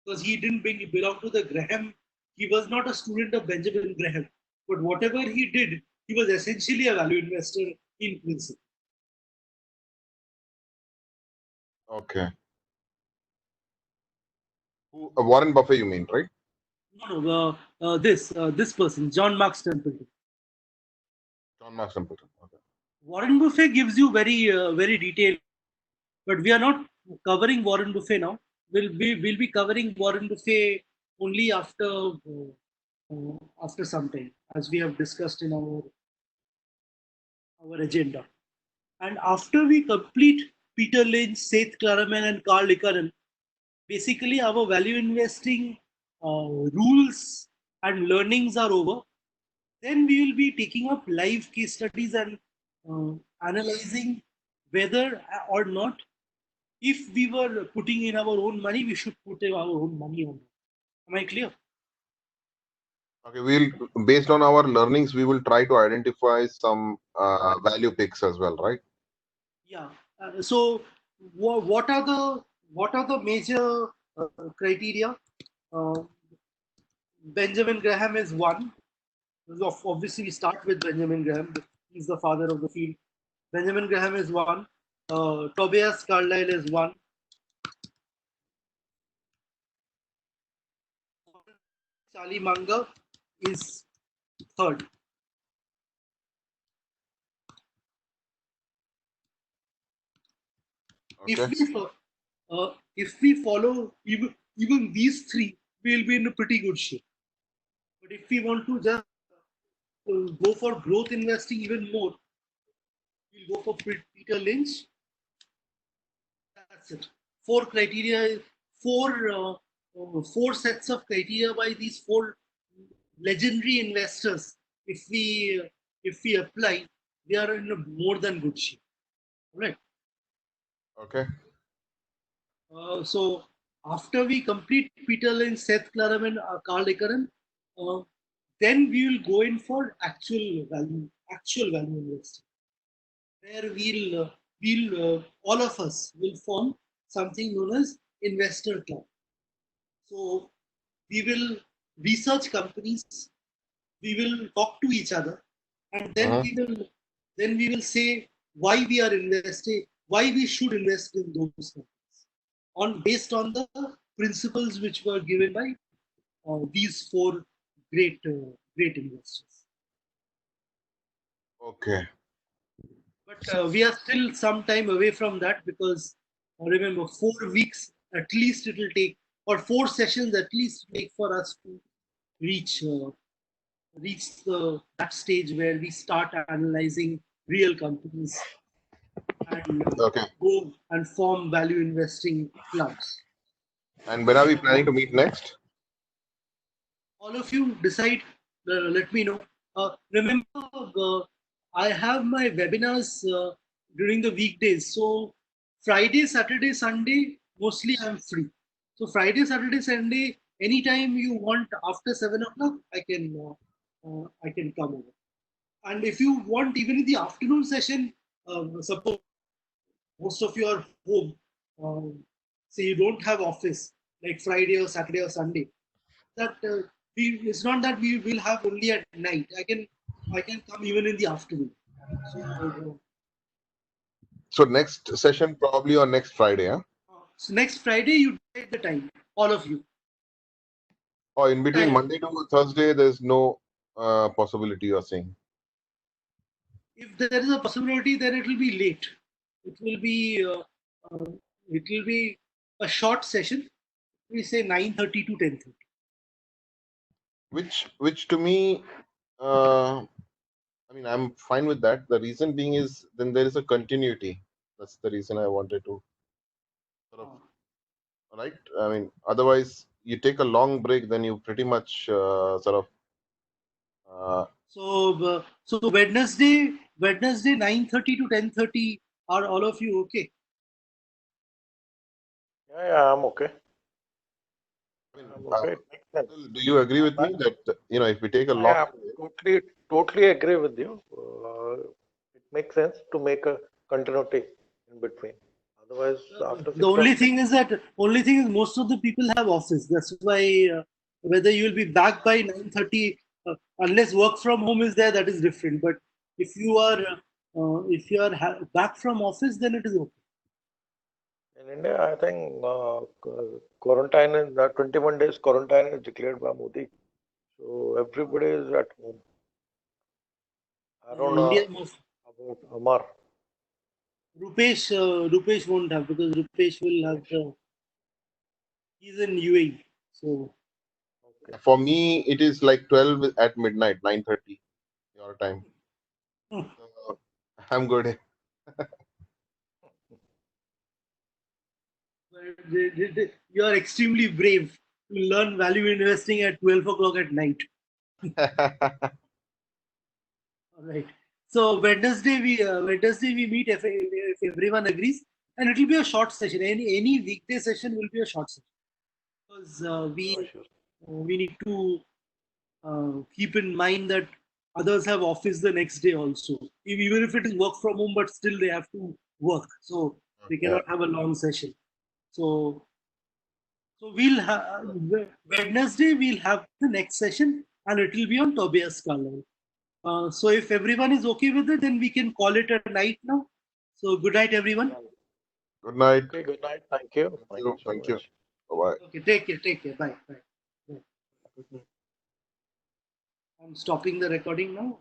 because he didn't belong to the Graham. He was not a student of Benjamin Graham, but whatever he did, he was essentially a value investor in principle. Okay. Warren Buffett, you mean, right? No, this person, John Marks Templeton. John Marks Templeton. Okay. Warren Buffett gives you very detailed, but we are not covering Warren Buffett now. We'll be covering Warren Buffett only after some time, as we have discussed in our agenda. And after we complete Peter Lynch, Seth Klarman, and Carl Icahn, basically our value investing rules and learnings are over. Then we will be taking up live case studies and analyzing whether or not, if we were putting in our own money, we should put in our own money on it. Am I clear? Okay, based on our learnings, we will try to identify some value picks as well, right? Yeah. So what are the major criteria? Benjamin Graham is one. Obviously, we start with Benjamin Graham. He's the father of the field. Benjamin Graham is one. Tobias Carlyle is one. Charlie Munger is third. Okay. If we follow even these three, we'll be in a pretty good shape. But if we want to just go for growth investing even more, we'll go for Peter Lynch. That's it. Four sets of criteria by these four legendary investors. If we apply, they are in a more than good shape. All right. Okay. So after we complete Peter Lynch, Seth Klarman, Carl Icahn, then we will go in for actual value investing, where all of us will form something known as investor club. So we will research companies, we will talk to each other, and then we will say why we are investing, why we should invest in those companies, based on the principles which were given by these four great investors. Okay. But we are still some time away from that, because remember, 4 weeks at least it will take, or 4 sessions at least take for us to reach that stage where we start analyzing real companies and Okay. go and form value investing clubs. And when are we planning to meet next? All of you decide. Let me know. Remember, I have my webinars during the weekdays. So Friday, Saturday, Sunday, mostly I'm free. So Friday, Saturday, Sunday, anytime you want after 7 o'clock, I can come over. And if you want, even in the afternoon session, suppose most of you are home, say you don't have office like Friday or Saturday or Sunday, that it's not that we will have only at night. I can come even in the afternoon. So next session probably on next Friday, huh? So next Friday you take the time, all of you. Or in between Monday to Thursday, there's no possibility you're saying? If there is a possibility, then it will be late. It will be a short session. We say 9:30 to 10:30. Which to me, I mean, I'm fine with that. The reason being is then there is a continuity. That's the reason I wanted to sort of, right? I mean, otherwise you take a long break, then you pretty much sort of. So Wednesday 9:30 to 10:30. Are all of you okay? Yeah, I'm okay. Okay. Do you agree with me that if we take a long? Yeah, totally agree with you. It makes sense to make a continuity in between. Otherwise, after The only thing is most of the people have office. That's why whether you will be back by 9:30, unless work from home is there, that is different. But if you are back from office, then it is okay. In India, I think quarantine is 21 days quarantine is declared by Modi. So everybody is at home. I don't know about Amar. Rupesh won't have, because Rupesh will have he's in UAE. So for me, it is like 12 at midnight, 9:30 your time. So, I'm good. You are extremely brave to learn value investing at 12 o'clock at night. All right. So Wednesday we meet if everyone agrees, and it will be a short session. Any weekday session will be a short session, because we need to keep in mind that others have office the next day also. Even if it is work from home, but still they have to work, so we cannot have a long session. So we'll have Wednesday. We'll have the next session, and it will be on Tobias Carlyle. So if everyone is okay with it, then we can call it a night now. So good night, everyone. Good night. Okay, good night. Thank you. Thank you. Bye-bye. Okay, take care. Bye. I'm stopping the recording now.